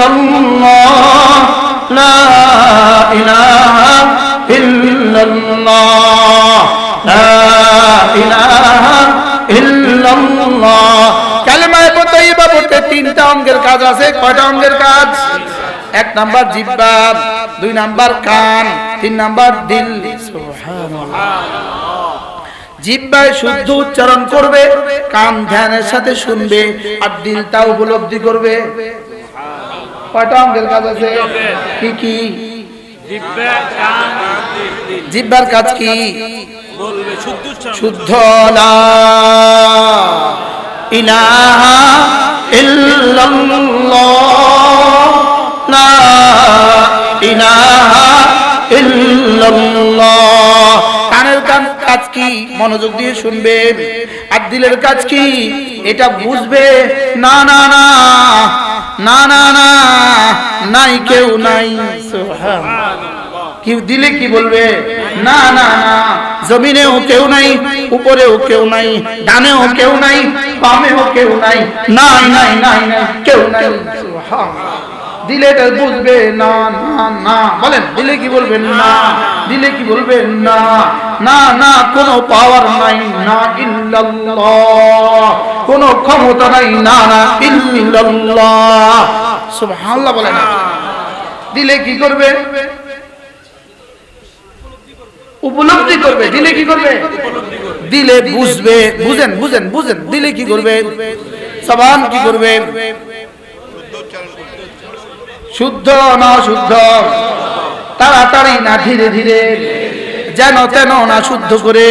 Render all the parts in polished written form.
ইল্লাল্লাহ লা ইলাহা ইল্লাল্লাহ লা ইলাহা ইল্লাল্লাহ। কালেমায়ে তাইয়্যিবা পড়তে তিনটা অঙ্গের কাজ আছে। কয়টা অঙ্গের কাজ? এক নাম্বার জিহ্বা, দুই নাম্বার কান, তিন নাম্বার দিল। সুবহানাল্লাহ। জিহ্বায় শুদ্ধ উচ্চারণ করবে, কান ধ্যানের সাথে শুনবে, আর দিলটা উপলব্ধি করবে। কয়টা অঙ্গের কাজ আছে? কি কি? জিহ্বা, কান, দিল। জিহ্বার কাজ কি? বলবে শুদ্ধ উচ্চারণ। শুদ্ধ লা ইলাহা ইল্লাল্লাহ লা ইলাহা ইল্লাল্লাহ। কানের কাজ কি? মনোযোগ দিয়ে শুনবে। আর দিলের কাজ কি? এটা বুঝবে না না না না না না নাই, কেউ নাই। সুবহানাল্লাহ। কি দিলে কি বলবে? না না না, জমিনেও কেউ নাই, উপরেও কেউ নাই, ডানেও কেউ নাই, বামেও কেউ নাই, নাই নাই নাই নাই, কেউ নাই। সুবহানাল্লাহ। দিলে এটা বুঝবে না না না। বলেন, দিলে কি বলবেন? না। দিলে কি বলবেন? না না না, কোনো পাওয়ার নাই, না ইল্লাল্লাহ, কোনো ক্ষমতা নাই, না না ইল্লাল্লাহ। সুবহানাল্লাহ বলেন। দিলে কি করবে? উপলব্ধি করবে। দিলে কি করবে? দিলে বুঝবে। বুঝেন বুঝেন বুঝেন। দিলে কি করবে? জবান কি করবে? শুদ্ধ না শুদ্ধ, তাড়াতাড়ি না ধীরে ধীরে, যেন তেন না, শুদ্ধ করে।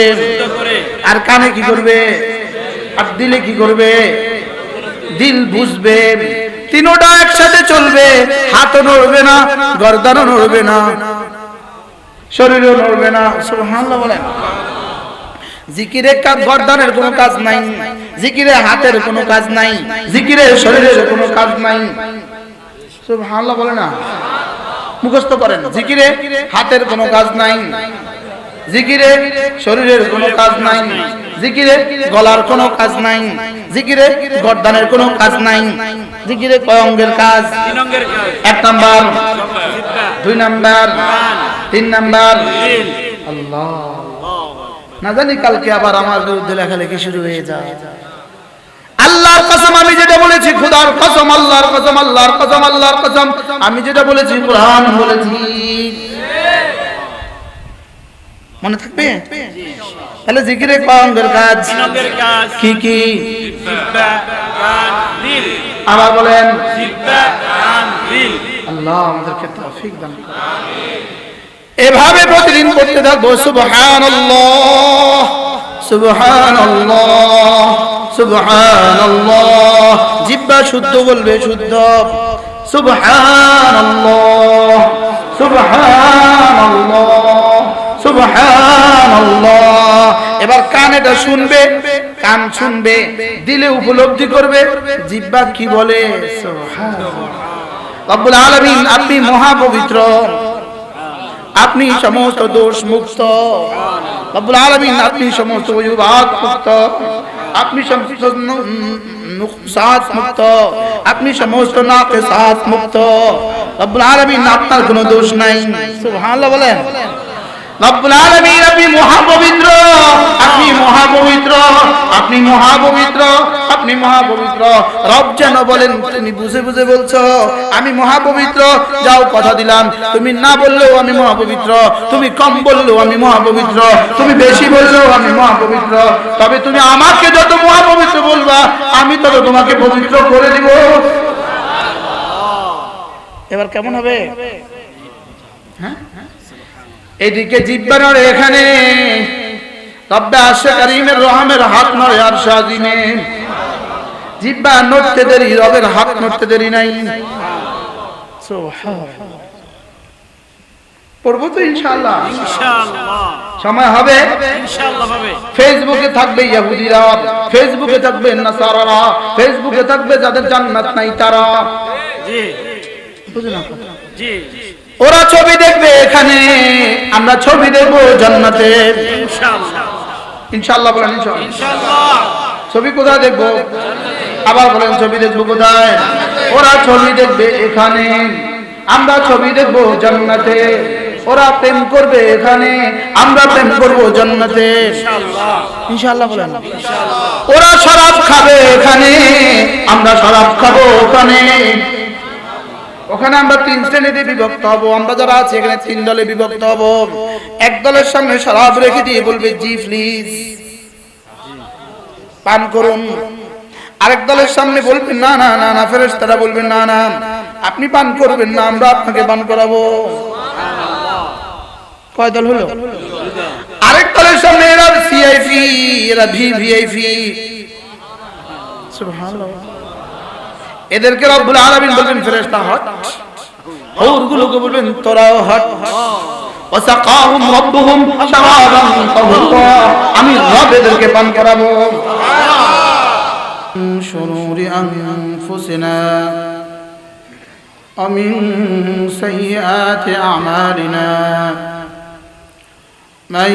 আর কানে কি করবে? আর দিলে কি করবে? দিল বুঝবে। তিনোটা একসাথে চলবে। হাতও নড়বে না, গর্দানও নড়বে না, শরীরও নড়বে না। সুবহানাল্লাহ বলেন। জিকিরে গর্দানের কোনো কাজ নাই, জিকিরে হাতের কোনো কাজ নাই, জিকিরে শরীরের কোনো কাজ নাই। সুবহানাল্লাহ বলে না, মুখস্থ করেন। জিকিরে হাতের কোনো কাজ নাই, জিকিরে শরীরের কোনো কাজ নাই, জিকিরে গলার কোনো কাজ নাই, জিকিরে গর্দানের কোনো কাজ নাই। জিকিরে কয় অঙ্গের কাজ? তিন অঙ্গের কাজ। এক নাম্বার, জিহ্বা, দুই নাম্বার, তিন নাম্বার। দিল। আল্লাহ, না জানি কালকে আবার আমার বিরুদ্ধে লেখালেখি শুরু হয়ে যায়। আল্লাহর কসম, আমি যেটা বলেছি, খোদার কসম, আল্লাহর কসম, আল্লাহর কসম, আল্লাহর কসম, আমি যেটা বলেছি কুরআন বলেছি। মনে থাকবে? তাহলে জিকিরে কয় অঙ্গের কাজ? তিন অঙ্গের কাজ। কি কি? জিহ্বা, কান, দিল। আবার বলেন। জিহ্বা, কান, দিল। আল্লাহ আমাদেরকে তৌফিক দান করুন। আমিন। এভাবে প্রতিদিন পড়তে থাকবো। সুবহানাল্লাহ সুবহানাল্লাহ সুবহানাল্লাহ। জিহ্বা শুদ্ধ বলবে, শুদ্ধ। সুবহানাল্লাহ সুবহানাল্লাহ সুবহানাল্লাহ। এবার কান এটা শুনবে, কান শুনবে, দিলে উপলব্ধি করবে জিহ্বা কি বলে। সুবহানাল্লাহ। রব্বুল আলামিন, আপনি মহাপবিত্র, আপনি সমস্ত দোষ মুক্ত। রব্বুল আলামিন, আপনি সমস্ত অজুহাত মুক্ত, আপনি সমস্ত নুকসাত মুক্ত, আপনি সমস্ত নাকিসাত মুক্ত। রব্বুল আলামিন, আপনার কোনো দোষ নাই। সুবহানাল্লাহ বলেন। রব্বুল আলামিন, আপনি মহাপবিত্র, আপনি মহাপবিত্র, আপনি মহাপবিত্র, আপনি মহাপবিত্র। রব যেন বলেন, তুমি বুঝে বুঝে বলছো আমি মহাপবিত্র, যাও কথা দিলাম, তুমি না বললেও আমি মহাপবিত্র, তুমি কম বললেও আমি মহাপবিত্র, তুমি বেশি বললেও আমি মহাপবিত্র, তবে তুমি আমাকে যত মহাপবিত্র বলবা আমি তত তোমাকে পবিত্র করে দিব। এবার কেমন হবে? হ্যাঁ, এদিকে জিহ্বা নড়ে, এখানে রব্বে আরশে কারীমের রহমের হাত নড়ে আরশ আজিমে। জিহ্বা নড়তে দেরি, রবের হাত নড়তে দেরি নাই। সুবহানাল্লাহ। পড়বো তো ইনশাআল্লাহ। ইনশাআল্লাহ সময় হবে, ইনশাআল্লাহ হবে। ফেসবুকে থাকবে ইহুদিরা, ফেসবুকে থাকবে নাসারারা, ফেসবুকে থাকবে যাদের জান্নাত নাই তারা। জি বুঝুন না, জি ওরা ছবি দেখবে এখানে, আমরা ছবি দেখবো জান্নাতের। ইনশাআল্লাহ ইনশাআল্লাহ বলেন। ইনশাআল্লাহ। ইনশাআল্লাহ। ছবি কোথায় দেখবো? আবার বলেন, ছবি দেখবো কোথায়? ওরা ছবি দেখবে এখানে, আমরা ছবি দেখবো জান্নাতে। ওরা প্রেম করবে এখানে, আমরা প্রেম করবো জান্নাতে ইনশাআল্লাহ। বলেন ওরা শরাব খাবে এখানে, আমরা শরাব খাবো ওখানে। ওখানে আমরা 3 শ্রেণীতে বিভক্ত হব। আমরা যারা আছি এখানে 3 দলে বিভক্ত হব। এক দলের সামনে শরাব রেখে দিয়ে বলবে জি প্লিজ পান করুন। আরেক দলের সামনে বলবেন না না না না, ফেরেশতারা বলবেন না না আপনি পান করবেন না, আমরা আপনাকে পান করাবো। কয় দল হলো? আরেক দলের সামনে এরা সিআইপি, এরা ভিভিআইপি। সুবহানাল্লাহ। এদেরকে রব্বুল আলামিন বলবেন ফেরেশতা হট, হুরগুলোকে বলবেন তোরাও হট। ওয়াসাকাহুম রাব্বুহুম শারাবান তাহুরা, আমি রব এদেরকে পান করাবো। শুরুরি আনফুসিনা ওয়া মিন সাইয়্যাতি আমালিনা মান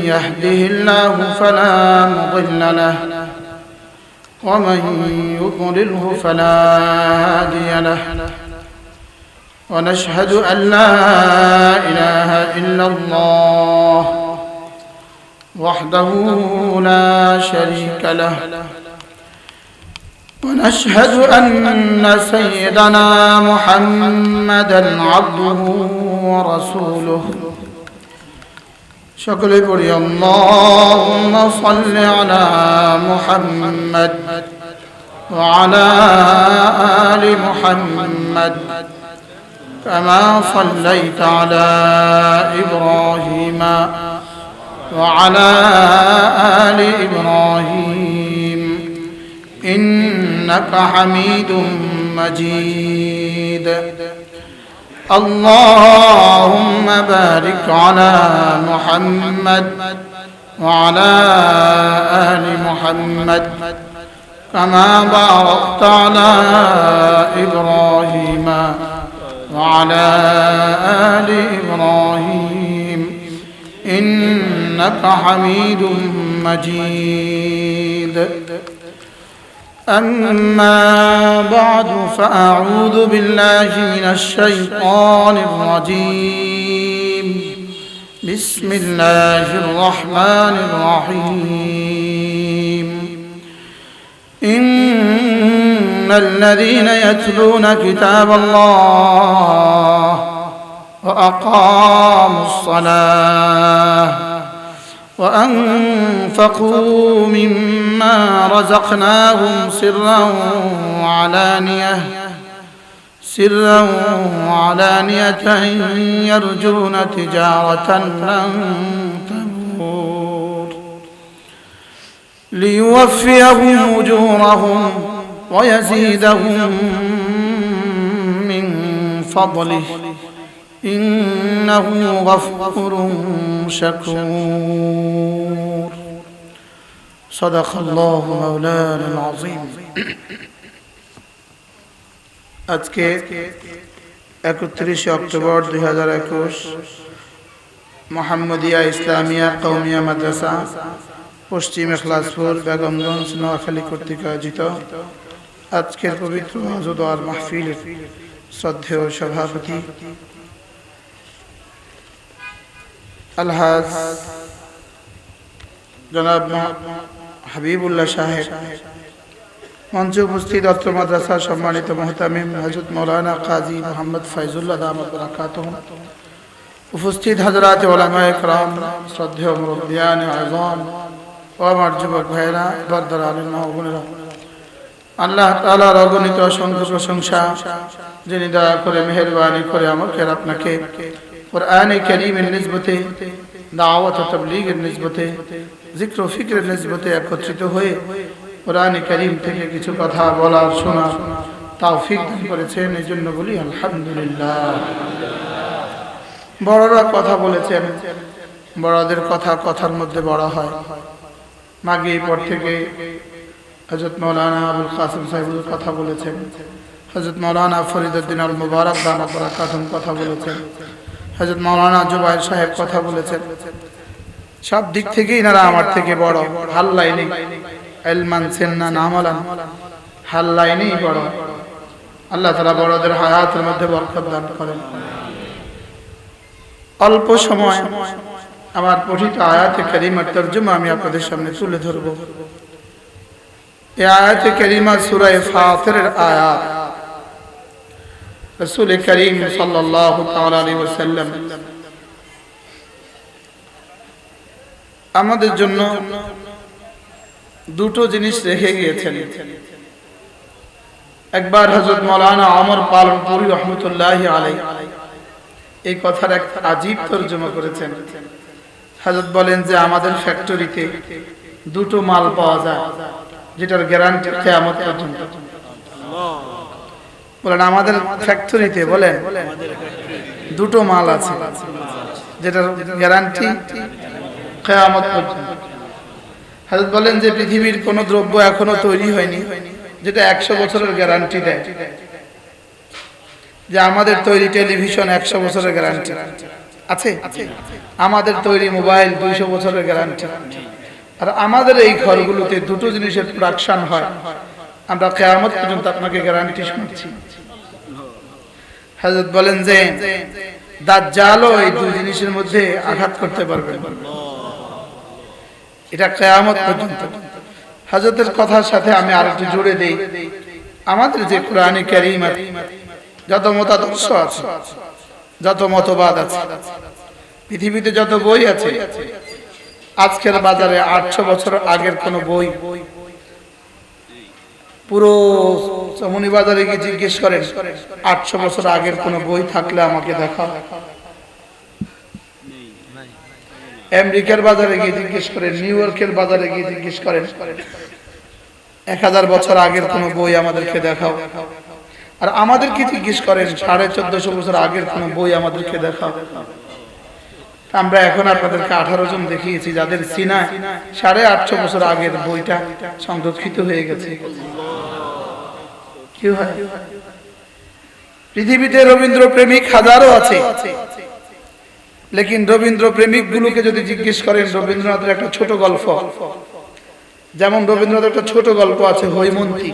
ইয়াহদিহিল্লাহু ফালা মুদিল্লা লাহু ومن يضلله فلا هادي له ونشهد أن لا إله إلا الله وحده لا شريك له ونشهد أن سيدنا محمدا عبده ورسوله সকলে পড়ি আল্লাহুম্মা সাল্লি আলা মুহাম্মাদ ওয়া আলা আলি মুহাম্মাদ কামা সাল্লাইতা আলা ইব্রাহিম ওয়া আলা আলি ইব্রাহিম ইন্নাকা হামিদুম মাজিদ اللهم بارك على محمد وعلى آل محمد كما باركت على إبراهيم وعلى آل إبراهيم إنك حميد مجيد أما بعد فأعوذ بالله من الشيطان الرجيم بسم الله الرحمن الرحيم إن الذين يتلون كتاب الله وأقاموا الصلاة وأنفقوا مما رزقناهم سرا وعلانية يرجون تجارة لن تبور ليوفيهم أجورهم ويزيدهم من فضله إنه غفور شكور صدق الله مولانا العظيم আজকে 31 অক্টোবর 2021 মোহাম্মদিয়া ইসলামিয়া কওমিয়া মাদ্রাসা পশ্চিম এখলাসপুর বেগমগঞ্জ নোয়াখালী কর্তৃক আয়োজিত আজকের পবিত্র ওয়াজ আর মাহফিলের শ্রদ্ধেয় সভাপতি আলহাজ জনাব হাবিবুল্লাহ সাহেব, মঞ্চে উপস্থিত অত্র মাদ্রাসার সম্মানিত মুহতামিম হযরত মাওলানা কাজী মোহাম্মদ ফাইজুল্লাহ দামাত বারাকাতুহু, উপস্থিত হযরত উলামায়ে কেরাম, শ্রদ্ধেয় মুরব্বিয়ান আযম ও আমার যুবক ভাইরা, বরদার আলেম ও বোনেরা, আল্লাহ তাআলার অগণিত অসংখ্য প্রশংসা, যিনি দয়া করে মেহেরবানি করে আমাকে আর আপনাকে কোরআনে কারীমের নিসবতে, দাওয়াত ও তাবলীগের নিসবতে, জিক্র ও ফিকরের নিসবতে একত্রিত হয়ে কোরআনে কারীম থেকে কিছু কথা বলার শোনার তৌফিক দান করেছেন। এই জন্য বলি আলহামদুলিল্লাহ। বড়রা কথা বলেছেন, বড়দের কথা কথার মধ্যে বড় হয়। মাগে পর থেকে হযরত মাওলানা আবুল কাসিম সাহেবুল কথা বলেছেন, হযরত মাওলানা ফরিদউদ্দিন আল মুবারক দামাত বারাকাতুহু কথা বলেছেন, হযরত মাওলানা জুবাইর সাহেব কথা বলেছেন। সব দিক থেকে এনারা আমার থেকে বড়। হাল্লাইনি ইলমান সিন্নান আমালান, হাল্লাইনি বড়। আল্লাহ তাআলা বড়দের হায়াতের মধ্যে বরকত দান করেন। অল্প সময় আমার পঠিত আয়াতে কারিমার তরজমা আমি আপনাদের সামনে তুলে ধরব। এই আয়াতে কারিমা সূরা ফাতিরের আয়াত। রাসূল করিম সাল্লাল্লাহু তাআলা আলাইহি ওয়াসাল্লাম আমাদের জন্য দুটো জিনিস রেখে গিয়েছেন। একবার হযরত মাওলানা ওমর পালনপুরি রাহমাতুল্লাহি আলাইহি এই কথার এক আজীব তরজমা করেছেন। হযরত বলেন যে আমাদের ফ্যাক্টরিতে দুটো মাল পাওয়া যায় যেটার গ্যারান্টি কিয়ামত পর্যন্ত। বলেন আমাদের ফ্যাক্টরিতে বলেন দুটো মাল আছে যেটার গ্যারান্টি কিয়ামত পর্যন্ত। হযরত বলেন যে পৃথিবীর কোনো দ্রব্য এখনো তৈরি হয়নি যেটা 100 বছরের গ্যারান্টি দেয়। যে আমাদের তৈরি টেলিভিশন 100 বছরের গ্যারান্টি আছে, আমাদের তৈরি মোবাইল 200 বছরের গ্যারান্টি। আর আমাদের এই ঘরগুলোতে দুটো জিনিসের প্রোডাকশন হয়, আমরা কিয়ামত পর্যন্ত আপনাকে গ্যারান্টি শুনছি। হযরত বলেন যে দাজ্জালও এই দুই জিনিসের মধ্যে আঘাত করতে পারবে না, এটা কিয়ামত পর্যন্ত। হযরতের কথার সাথে আমি আরেকটু জুড়ে দেই, আমাদের যে কোরআনে কারীম যত মতাদর্শ আছে, যত মতবাদ আছে, পৃথিবীতে যত বই আছে, আজকের বাজারে 800 বছর আগের কোন বই পুরো চমনি বাজারে গিয়ে জিজ্ঞেস করেন 800 বছর আগের কোন বই থাকলে আমাকে দেখাও। আমেরিকার বাজারে গিয়ে জিজ্ঞেস করেন, নিউ ইয়র্কের বাজারে গিয়ে জিজ্ঞেস করেন 1000 বছর আগের কোন বই আমাদেরকে দেখাও। আর আমাদেরকে জিজ্ঞেস করেন 1450 বছর আগের কোন বই আমাদেরকে দেখাও। আমরা এখন আপনাদেরকে 18 জন দেখিয়েছি যাদের সিনায় 850 বছর আগের বইটা সংরক্ষিত হয়ে গেছে। কি হয়? পৃথিবীতে রবীন্দ্র প্রেমিক হাজারো আছে, লেকিন রবীন্দ্র প্রেমিক গুলোকে যদি জিজ্ঞেস করেন রবীন্দ্রনাথের একটা ছোট গল্প, যেমন রবীন্দ্রনাথের একটা ছোট গল্প আছে হৈমন্তী,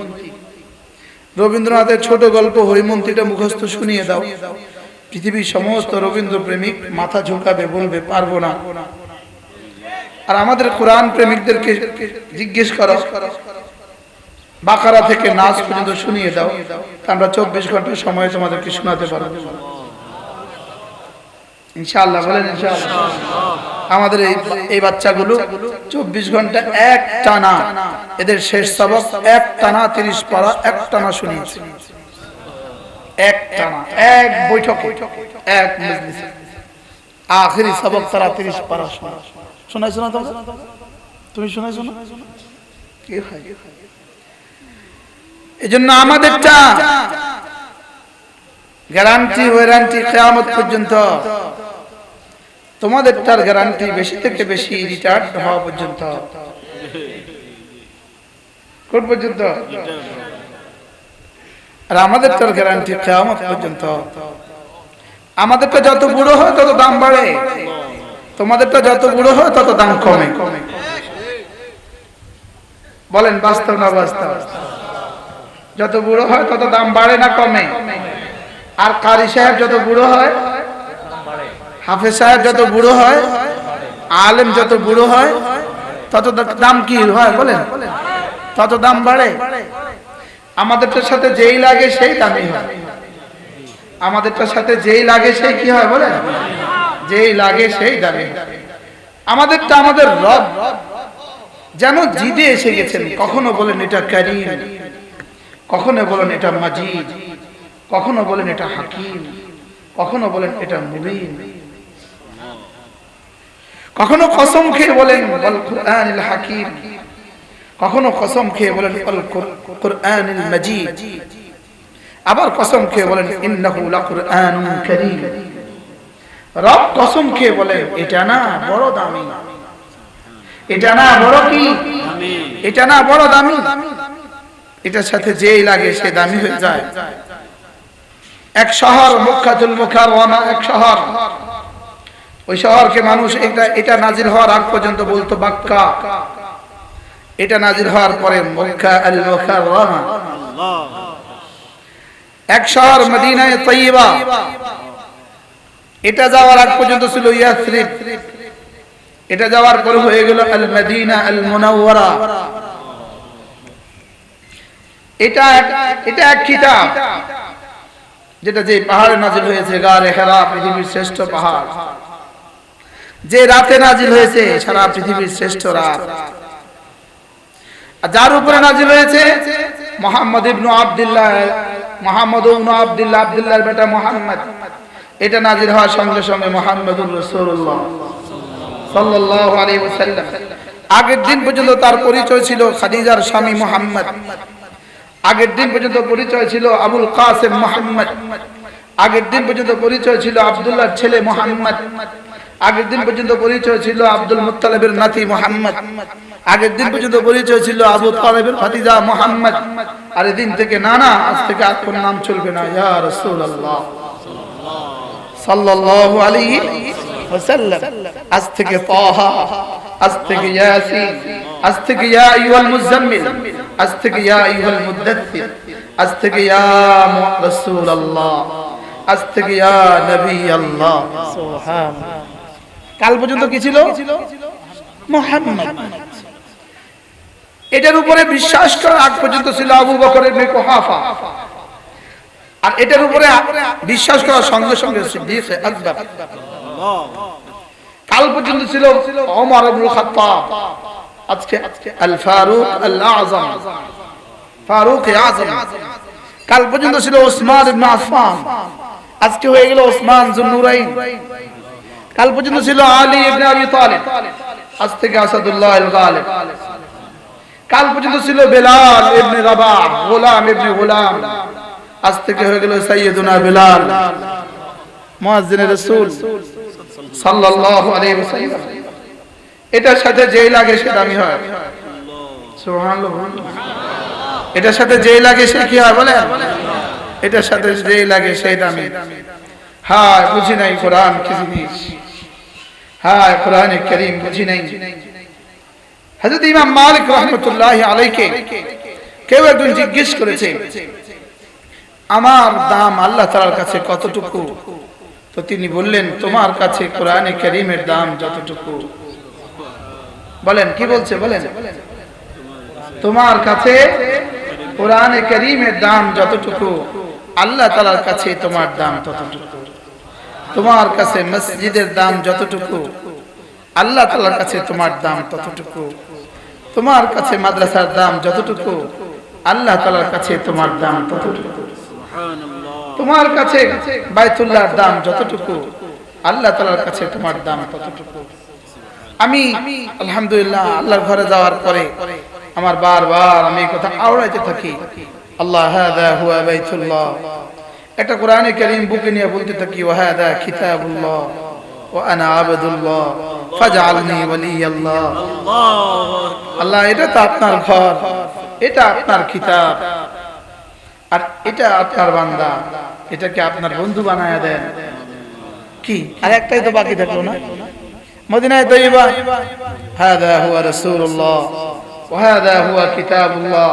রবীন্দ্রনাথের ছোট গল্প হৈমন্তীটা মুখস্থ শুনিয়ে দাও, পৃথিবীর সমস্ত রবীন্দ্র প্রেমিক মাথা ঝুঁকাবে, বলবে পারবো না। আর আমাদের কোরআন প্রেমিকদেরকে জিজ্ঞেস করো বাকারা থেকে নাস পর্যন্ত শুনিয়ে দাও, আমরা 24 ঘন্টা সময় তোমাদেরকে শোনাতে পারবো ইনশাআল্লাহ। বলেন ইনশাআল্লাহ। আমাদের এই বাচ্চাগুলো 24 ঘন্টা এক টানা, এদের শেষ সবক এক টানা 30 পারা এক টানা শুনিয়েছে, এক টানা, এক বৈঠকে, এক মজলিসে আখেরি সবক তারা 30 পারা শোনাইছো না? তুমি শোনাইছো না? কি হয়? এজন্য আমাদেরটা গ্যারান্টি ওয়ারেন্টি কিয়ামত পর্যন্ত, তোমাদেরটার গ্যারান্টি বেশি থেকে বেশি রিটায়ার্ড হওয়া পর্যন্ত। কোন পর্যন্ত? আর আমাদেরটার গ্যারান্টি কিয়ামত পর্যন্ত। আমাদেরটা যত বুড়ো হয় তত দাম বাড়ে, তোমাদেরটা যত বুড়ো হয় তত দাম কমে। বলেন বাস্তব না বাস্তব? যত বুড়ো হয় তত দাম বাড়ে না কমে? আর কারি সাহেব যত বুড়ো হয়, হাফেজ সাহেব যত বুড়ো হয়, আলেম যত বুড়ো হয় তত দাম কি হয়? বলেন তত দাম বাড়ে। আমাদেরটার সাথে যেই লাগে সেই দামি হয়, আমাদেরটার সাথে যেই লাগে সেই কি হয়? বলেন যেই লাগে সেই দামি। আমাদেরটা আমাদের রব যেন জিদে এসে গেছেন, কখনো বলেন এটা কারীম, কখনো বলেন এটা মাজিদ, কখনো বলেন এটা হাকিম, কখনো বলেন এটা মুবিন, কখনো কসম খেয়ে বলেন ওয়াল কুরআনিল হাকিম, কখনো কসম খেয়ে বলেন ওয়াল কুরআনিল মাজিদ, আবার কসম খেয়ে বলেন ইন্নাহু লাকুরআনুন কারীম। রব কসম খেয়ে বলেন এটা না বড় দামি, এটা না বড় কি, এটা না বড় দামি, এটার সাথে যেই লাগে সে দামি হয়ে যায়। এক শহর মক্কাতুল মুকাররমা, এক শহর, ওই শহরকে মানুষ এটা নাজিল হওয়ার আগ পর্যন্ত বলতো মক্কা, এটা নাজিল হওয়ার পরে মক্কা আল মুকাররমা। এক শহর মদিনায়ে তয়্যিবা, এটা যাওয়ার আগ পর্যন্ত ছিল ইয়াসরিব, এটা যাওয়ার পর হয়ে গেল আল মদিনা আল মুনাওয়ারা। এটা এক কিতাব যেটা যে পাহাড়ে নাজিল হয়েছে, গারে হেরা, পৃথিবীর শ্রেষ্ঠ পাহাড়, যে রাতে নাজিল হয়েছে, সারা পৃথিবীর শ্রেষ্ঠ রাত। যার উপরে নাজিল হয়েছে মুহাম্মদ ইবনে আব্দুল্লাহ, আব্দুল্লাহর বেটা মুহাম্মদ। এটা নাজিল হওয়ার সঙ্গে সঙ্গে মুহাম্মদুর রাসূলুল্লাহ সাল্লাল্লাহু আলাইহি ওয়াসাল্লাম। আগের দিন পর্যন্ত তার পরিচয় ছিল খাদিজার স্বামী মুহাম্মদ, আগের দিন পর্যন্ত পরিচয় ছিল আবুল কাসেম মুহাম্মদ, আগের দিন পর্যন্ত পরিচয় ছিল আব্দুল্লাহর ছেলে মুহাম্মদ, আগের দিন পর্যন্ত পরিচয় ছিল আব্দুল মুত্তালিবের নাতি মুহাম্মদ, আগের দিন পর্যন্ত পরিচয় ছিল আবু তালেবের ভাতিজা মুহাম্মদ। আর এদিন থেকে নানা, আজ থেকে আর কোন নাম চলবে না, ইয়া রাসূলুল্লাহ সাল্লাল্লাহু আলাইহি ওয়াসাল্লাম। আজ থেকে তাহা, আজ থেকে ইয়াসিন, আজ থেকে ইয়া আইয়ুহাল মুজাম্মিল, আজ থেকে ইয়া আইয়ুহাল মুদ্দাথির, আজ থেকে ইয়া রাসূলুল্লাহ, আজ থেকে ইয়া নবী আল্লাহ। সুবহানাল্লাহ। কাল পর্যন্ত কি ছিল? মুহাম্মদ। এটার উপরে বিশ্বাস করার আগ পর্যন্ত ছিল আবু বকর ইবনে কুহাফা, আর এটার উপরে বিশ্বাস করার সঙ্গে সঙ্গে সিদ্দিক আকবর। কাল পর্যন্ত ছিল ওমর ইবনে খাত্তাব, আজকে আল ফারুক আল আযম, ফারুক আযম। কাল পর্যন্ত ছিল ওসমান ইবনে আফফান, আজকে হয়ে গেল ওসমান যুন্নুরাইন। কাল পর্যন্ত ছিল আলী ইবনে আবি তালিব, আজ থেকে আসাদুল্লাহ আল গালিব। কাল পর্যন্ত ছিল বেলাল ইবনে রাবাহ, গোলাম ইবনে গোলাম, আজ থেকে হয়ে গেল সাইয়্যিদুনা বেলাল, মুয়াজ্জিনে রাসূল সাল্লাল্লাহু আলাইহি ওয়াসাল্লাম। এটার সাথে যেই লাগে সে দামি হয়। সুবহানাল্লাহ। এটার সাথে যেই লাগে সে কি হয় বলেন? এটার সাথে যেই লাগে সেই দামি। হ্যাঁ, বুঝি নাই কোরআন কি জিনিস, হ্যাঁ কোরআনে কারীম বুঝি নাই। হযরত ইমাম মালিক রাহমাতুল্লাহি আলাইহি কেউ একজন জিজ্ঞেস করেছে, আমার দাম আল্লাহ তাআলার কাছে কতটুকু? তো তিনি বললেন, তোমার কাছে কোরআনে কারীমের দাম যতটুকু। বলেন কি বলছে? বলেন, তোমার কাছে কোরআনে কারীমের দাম যতটুকু, আল্লাহ তাআলার কাছে তোমার দাম ততটুকু। তোমার কাছে মসজিদের দাম যতটুকু, আল্লাহ তাআলার কাছে তোমার দাম ততটুকু। তোমার কাছে মাদ্রাসার দাম যতটুকু, আল্লাহ তাআলার কাছে তোমার দাম ততটুকু। তোমার কাছে বাইতুল্লাহর দাম যতটুকু, আল্লাহ তাআলার কাছে তোমার দাম ততটুকু। আমি আলহামদুলিল্লাহ আল্লাহর ঘরে যাওয়ার পরে আমার বারবার আমি এই কথা আওড়াইতে থাকি, আল্লাহ হাযা হুয়া বাইতুল্লাহ। একটা কোরআনে কারীম বুকে নিয়ে বলতে থাকি, ওয়া হাযা কিতাবুল্লাহ ওয়া আনা আবদুল্লাহ ফাজআলনি ওয়ালিয়াল্লাহ। আল্লাহ, এটা তো আপনার ঘর, এটা আপনার কিতাব, আর এটা আপনার বান্দা, এটাকে আপনার বন্ধু বানায়া দেন। কি আর একটাই তো বাকি থাকলো না? মদিনায়ে তয়্যিবা, হাযা হুয়া রাসূলুল্লাহ ওয়া হাযা হুয়া কিতাবুল্লাহ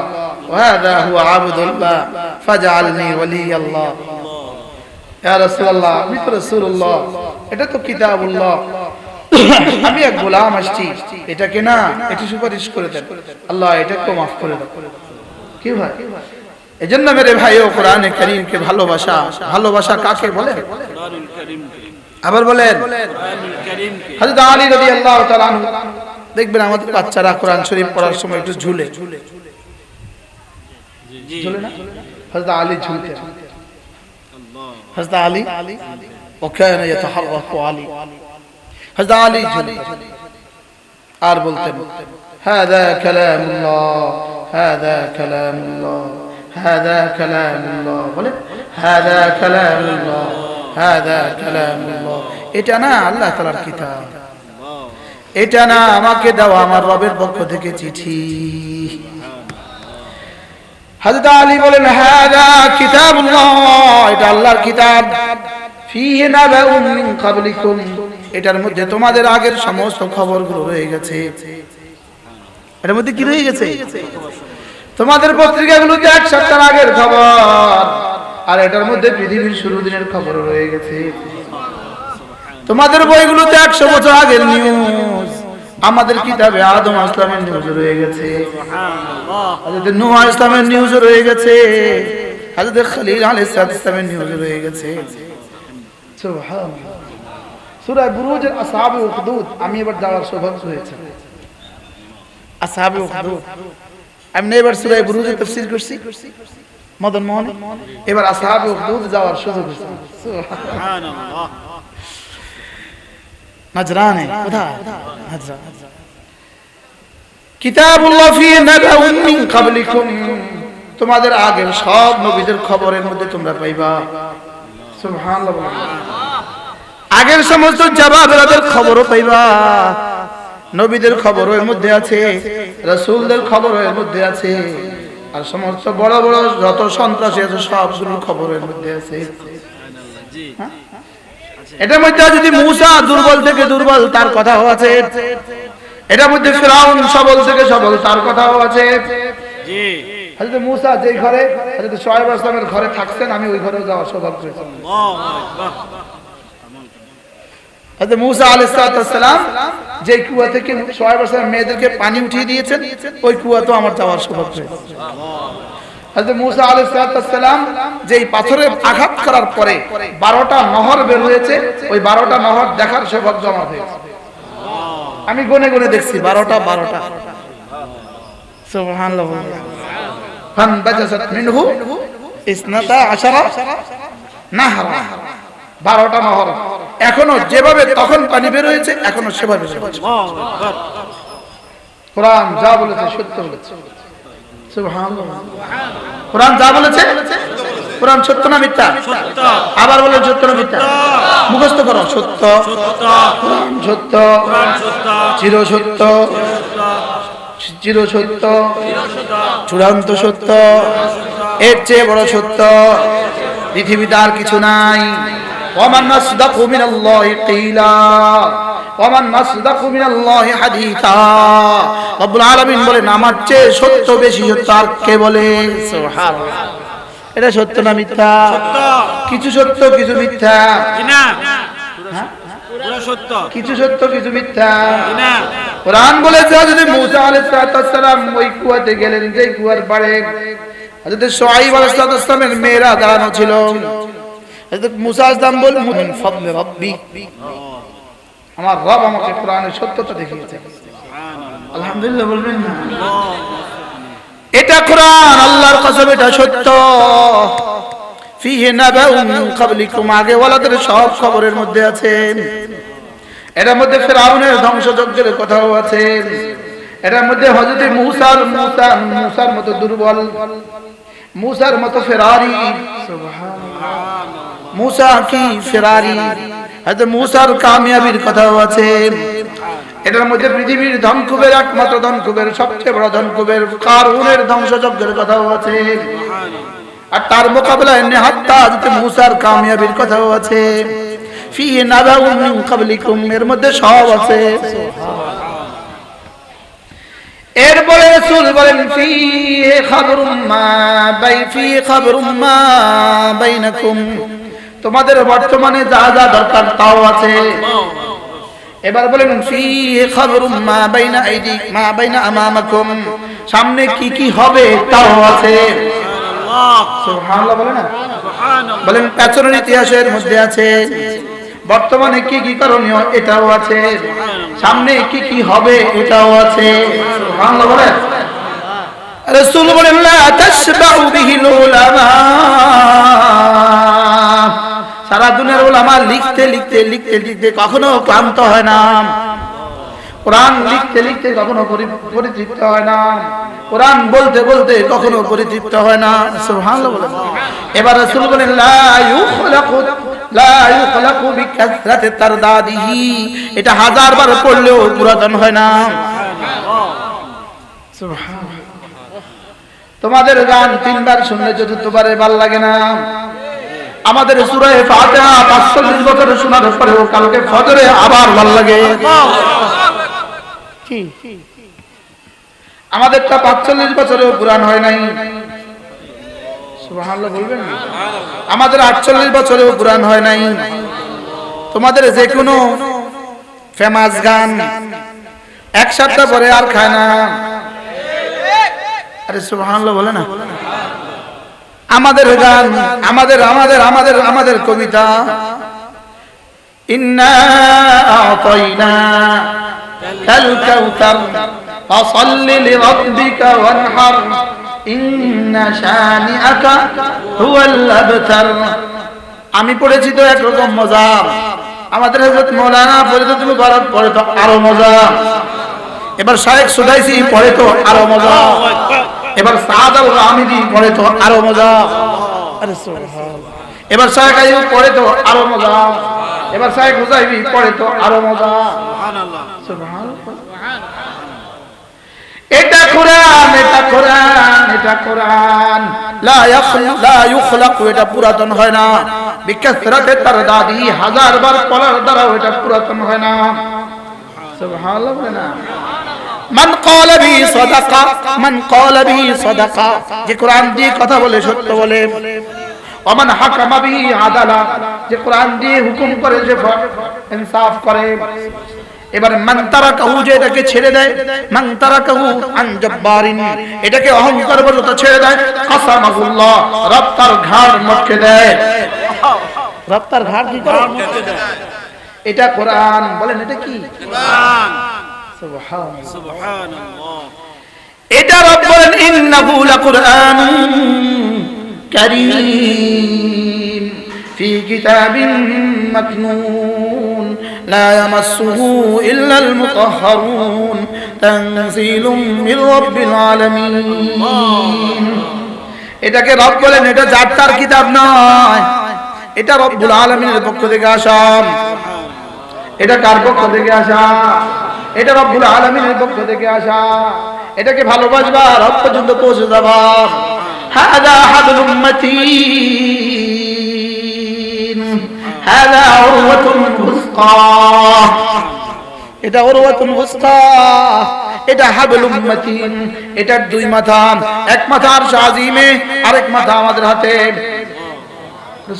ওয়া হাযা হুয়া আবদুল্লাহ ফাজআলনি ওয়ালিয়াল্লাহ। ইয়া রাসূলুল্লাহ, আমি তো রাসূলুল্লাহ, এটা তো কিতাবুল্লাহ, আমি এক গোলাম আসছি, এটাকে না এটা সুপারিশ করে দেন আল্লাহ, এটাকে মাফ করে দেন। কি ভাই? এজন্য মেরে ভাইও কোরআনে কারীমকে ভালোবাসা, ভালোবাসা কাকে বলে? কোরআনুল কারীমকে। আবার বলেন কোরআনুল কারীমকে। হযরত আলী রাদিয়াল্লাহু তাআলা আনহু, দেখবেন আমাদের বাচ্চারা কোরআন শরীফ পড়ার সময় একটু ঝুলে, ঝুলে না? হযরত আলী ঝুলতেন। হযরত আলী ওয়াকানা ইয়াতাহাররাকু আলী, হযরত আলী ঝুলতেন আর বলতেন, হাযা কালামুল্লাহ, হাযা কালামুল্লাহ, হাযা কালামুল্লাহ। বলে হাযা কালামুল্লাহ, হাযা কালামুল্লাহ। এটা না আল্লাহ তাআলার কিতাব, এটা না আমাকে দাও আমার রবের পক্ষ থেকে চিঠি। হযরত আলী বলেন, হাযা কিতাবুল্লাহ, এটা আল্লাহর কিতাব, ফীহি নাবাউন মিন ক্বাবলিকুম, এটার মধ্যে তোমাদের আগের সমস্ত খবরগুলো রয়ে গেছে। এটার মধ্যে কি রয়ে গেছে? তোমাদের পত্রিকাগুলোতে এক সপ্তাহ আগের খবর, আর এটার মধ্যে পৃথিবীর শুরু দিনের খবর রয়ে গেছে। তোমাদের বইগুলোতে 100 বছর আগের নিউজ, আমাদের কিতাবে আদম ইসলামের নিউজ রয়ে গেছে, হযরত নূহ ইসলামের নিউজ রয়ে গেছে, হযরত খলিল আলাইহিস সালামের নিউজ রয়ে গেছে। সুবহানাল্লাহ। সূরা বুরুজের আসহাবে উখদুদ আমি এবার যাওয়ার সৌভাগ্য হয়েছে। আসহাবে উখদুদ আমি এবার সূরা বুরুজের তাফসীর করছি মদন মোহন, এবার আসহাবে উখদুদ যাওয়ার সুযোগ হয়েছে। সুবহানাল্লাহ। নাজরানে কোথায়? নাজরান। কিতাবুল্লাহ ফি নাবাউন মিন ক্বাবলিকুম, তোমাদের আগের সব নবীদের খবরের মধ্যে তোমরা পাইবা। সুবহানাল্লাহ। আগের সমস্ত জাবাবের খবরও পাইবা, নবীদের খবরও এর মধ্যে আছে, রাসূলদের খবরও এর মধ্যে আছে, আর সমস্ত বড় বড় যত সন্ত্রাসী আছে সবগুলোর খবর এর মধ্যে আছে। এটার মধ্যে যদি মূসা দুর্বল থেকে দুর্বল তার কথাও আছে, এটার মধ্যে ফিরআউন সবল থেকে সবল তার কথাও আছে। জি, হযরত মূসা যেই ঘরে হযরত শুআয়ব আলাইহিস সালামের ঘরে থাকতেন, আমি ওই ঘরেও যাওয়ার সৌভাগ্য হয়েছে। আল্লাহু আকবার। হযরত মূসা আলাইহিস সালাম যে কুয়া থেকে শুআয়ব আলাইহিস সালাম মেয়েদেরকে পানি উঠিয়ে দিয়েছেন, ওই কুয়াতেও আমার যাওয়ার সৌভাগ্য হয়েছে। হযরত মূসা আলাইহিস সালাম যেই পাথরে আঘাত করার পরে 12টা নহর বের হয়েছে, ওই 12টা নহর দেখার সৌভাগ্য আমার হয়েছে। আমি গুনে গুনে দেখছি 12টা। সুবহানাল্লাহ। ফানবাজাসাত মিনহু ইসনাতা আশারা নাহরা, 12টা নহর এখনো যেভাবে তখন পানি বের হয়েছে এখনো সেভাবে। কোরআন যা বলেছে সত্য বলেছে। সুবহানাল্লাহ। কোরআন যা বলেছে, কোরআন সত্য না মিথ্যা? সত্য। আবার বলে সত্য না মিথ্যা? মুখস্থ করো। সত্য, কোরআন সত্য, চির সত্য, চির সত্য, চূড়ান্ত সত্য, এর চেয়ে বড় সত্য পৃথিবীতে আর কিছু নাই। ওয়ামান নাসদাকু মিনাল্লাহি কিলা ওয়ামান নাসদাকু মিনাল্লাহি হাদিসা। রব্বুল আলামিন বলেন আমার চেয়ে সত্য বেশি সত্য আর কে বলে? সুবহানাল্লাহ। এটা সত্য না মিথ্যা? সত্য। কিছু সত্য কিছু মিথ্যা। জি না, পুরো সত্য। কিছু সত্য কিছু মিথ্যা। জি না। কোরআন বলেছে হযরত মূসা আলাইহিস সালাম ওই কুয়াতে গেলেন, যে কুয়ার পাড়ে হযরত শুআয়ব আলাইহিস সালামের মেয়েরা দাঁড়ানো ছিল। হযরত মূসা আলাইহিস সালাম বলেন মিন ফাদলি রাব্বি, আমার রব আমাকে কোরআনের সত্যতা দেখিয়েছে। সুবহানাল্লাহ। আলহামদুলিল্লাহ বলবেন না? এটা কোরআন, আল্লাহর কসম এটা সত্য। ফিহি নাবাউন মিন ক্বাবলিকুম, আগে ওয়ালাদের সব খবরের মধ্যে আছে। এটার মধ্যে ফিরআউনের ধ্বংসযজ্ঞের কথাও আছে। এটার মধ্যে হযরত মূসার মতো দুর্বল, মূসার মতো ফেরারি। সুবহানাল্লাহ। মূসা কি ফেরারি, হযরত মূসার কামিয়াবির কথাও আছে। এটার মধ্যে পৃথিবীর ধনকুবের একমাত্র ধনকুবের সবচেয়ে বড় ধনকুবের কারুনের ধ্বংসযজ্ঞের কথাও আছে। আর তার মোকাবেলায় নেহাত্তা হযরত মূসার কামিয়াবির কথাও আছে। ফিহি নাবাউন মিন ক্বাবলিকুম, এর মধ্যে সব আছে। এরপরে রাসূল বলেন ফিহি খাবরুম মা বাইনাকুম, তোমাদের বর্তমানে যা যা দরকার তাও আছে। এবার বলেন ফিহি খাবরুম মা বাইনা আইদিক মা বাইনা আমামাকুম, সামনে কি কি হবে তাও আছে। সুবহানাল্লাহ বলেন না? সুবহানাল্লাহ। বলেন পেছনের ইতিহাসের মধ্যে আছে, বর্তমানে কি কি করণীয় এটাও আছে, সামনে কি কি হবে এটাও আছে। সুবহানাল্লাহ বলেন। রাসূল বলেন লা তাশবাউ বিহিল উলামা, সারা দুনিয়ার উলামা লিখতে লিখতে লিখতে লিখতে কখনো ক্লান্ত হয় না। কোরআন লিখতে লিখতে কখনো পরিতৃপ্ত হয় না। কোরআন বলতে বলতে কখনো পরিতৃপ্ত হয় না। সুবহানাল্লাহ বলেন। এবার রাসূল বলেন লা ইউখলাকু বিকাসরাতি তারদাদিহি, এটা 1000 বার পড়লেও পুরাতন হয় না। সুবহানাল্লাহ। তোমাদের গান 3 বার শুনলে চতুর্থবারে ভালো লাগে না। আমাদের সূরা ফাতিহা 45 বছর শোনার পরেও কালকে ফজরে আবার ভালো লাগে। কি আমাদেরটা 45 বছরেও পুরান হয় নাই। সুবহানাল্লাহ বলবেন না? আমাদের 48 বছরেও কোরআন হয় নাই। তোমাদের যে কোনো ফেমাস গান এক সপ্তাহ পরে আর খায় না। আরে সুবহানাল্লাহ বলে না? আমাদের গান, আমাদের কবিতা, ইন্না আ'তাইনা কাল কাউসার ফাসাল্লি লিরাব্বিকা ওয়ানহার ইন্না শানিআকা হুয়াল আবতার। আমি পড়েছি তো একরকম মজা, আমাদের হযরত মাওলানা পড়ে তো তুমি পড়ে তো আরো মজা, এবার শায়েখ সুদাইসি পড়ে তো আরো মজা, এবার সাদ আল রামিদি পড়ে তো আরো মজা। আরে সুবহানাল্লাহ। এবার শায়েখ আইয়ুব পড়ে তো আরো মজা, এবার শায়েখ হুজাইবি পড়ে তো আরো মজা। সুবহানাল্লাহ সুবহানাল্লাহ। এটা কোরআন, এটা কোরআন, এটা কোরআন। লা ইখলাকু, এটা পুরাতন হয় না। বিকাসরাতে তারদাদি, হাজারবার পড়ার দ্বারা এটা পুরাতন হয় না। সুবহানাল্লাহ বলে না? মান ক্বালা বি সাদাকা, মান ক্বালা বি সাদাকা, যে কোরআন দিয়ে কথা বলে সত্য বলে। ওমান হাকামা বিহি আদালা, যে কোরআন দিয়ে হুকুম করে যে ইনসাফ করে। এবার মান তারাকাহু, যে এটাকে ছেড়ে দেয়, মান তারাকাহু আন জব্বারিন, এটাকে অহংকার বলে তো ছেড়ে দেয়, কাসামাহুল্লাহ, রব তার ঘাড় মটকে দেয়। রব তার ঘাড় কি করে? এটা কোরআন। বলেন এটা কি? কোরআন। সুবহানাল্লাহ সুবহানাল্লাহ। এটা রব বলেন ইন্নাহু লাকুরআনুন কারীম ফি কিতাবিন মাকনুন লা ইয়ামাসসুহু ইল্লাল মুতাহহারুন তানজিলুম মির রাব্বিল আলামিন। এটাকে রব বলেন, এটা যার তার কিতাব নয়, এটা রব্বুল আলামিনের পক্ষ থেকে আসা। এটা কার পক্ষ থেকে আসা? এটা রব্বুল আলামিনের পক্ষ থেকে আসা। এটাকে ভালোবাসবা, রব পর্যন্ত পৌঁছে যাবা। হাযা হাবলুম মাতিন, হাযা উরওয়াতুন উসকা, এটা উরওয়াতুন উসকা, এটা হাবলুম মাতিন। এটার দুই মাথা, এক মাথা আরশ আজিমে, আরেক মাথা আমাদের হাতে।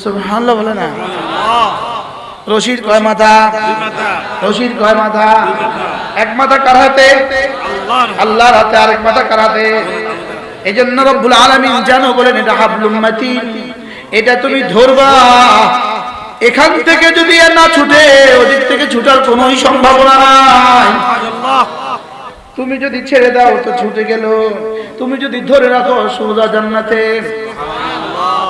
সুবহানাল্লাহ বলে না? রশির কয় মাথা? রশির কয় মাথা? এক মাথা কার হাতে? আল্লাহর হাতে। আরেক মাথা কার হাতে? এজন্য রব্বুল আলামিন জানো বলেন এটা হাবলুম মাতিন, এটা তুমি ধরবা। এখান থেকে যদি আর না ছুটে, ওদিক থেকে ছুটার কোনো সম্ভাবনা নাই। তুমি যদি ছেড়ে দাও তো ছুটে গেল, তুমি যদি ধরে রাখো সোজা জান্নাতে।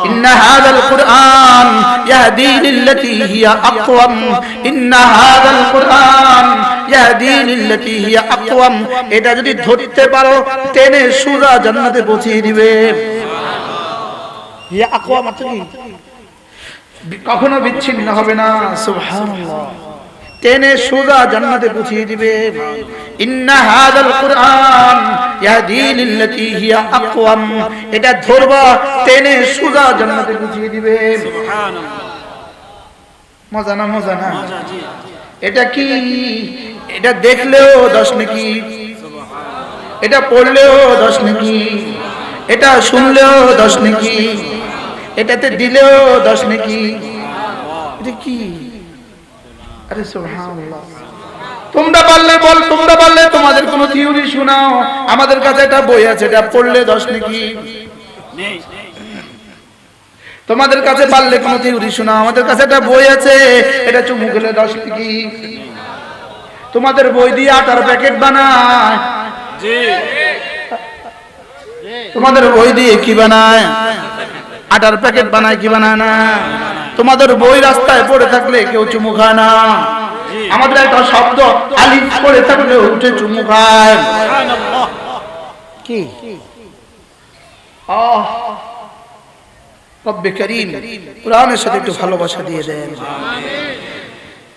ইন্না হাযাল কুরআন ইয়াহদি লিল্লাতী হিয়া আকওয়াম, ইন্না হাযাল কুরআন ইয়াহদি লিল্লাতী হিয়া আকওয়াম। এটা যদি ধরতে পারো টেনে সোজা জান্নাতে পৌঁছে দিবে। হিয়া আকওয়াম মানে কি? কখনো বিচ্ছিন্ন হবে না। সুবহানাল্লাহ। টেনে সোজা জান্নাতে পৌঁছে দিবে। ইন্না হাযাল কুরআন ইয়াহদি লিল্লাতী হিয়া আকওয়াম, এটা ধরবা টেনে সোজা জান্নাতে পৌঁছে দিবে। সুবহানাল্লাহ। মজা না? মজা না? এটা কি? এটা দেখলেও 10 নেকি, এটা পড়লেও 10 নেকি, এটা শুনলেও 10 নেকি, এটাতে দিলেও 10 নেকি। এটা কি? আরে সুবহানাল্লাহ। তোমরা পারলে বল, তোমরা পারলে তোমাদের কোন থিওরি শোনাও। আমাদের কাছে একটা বই আছে, এটা পড়লে 10 নেকি। নেই। তোমাদের কাছে পারলে কোন থিওরি শোনাও। আমাদের কাছে একটা বই আছে, এটা চুমু খেলে 10 নেকি। তোমাদের বই দিয়ে আটার প্যাকেট বানায়। জি। তোমাদের বই দিয়ে কি বানায়? আটার প্যাকেট বানায়, কি বানায় না? তোমাদের বই রাস্তায় পড়ে থাকলে কেউ চুমু খায় না। আমাদের একটা শব্দ আলিফ পড়ে থাকলে উঠে চুমু খায়। সুবহানাল্লাহ। কি? রব্বে করিম কোরআনের সাথে একটু ভালোবাসা দিয়ে দেন।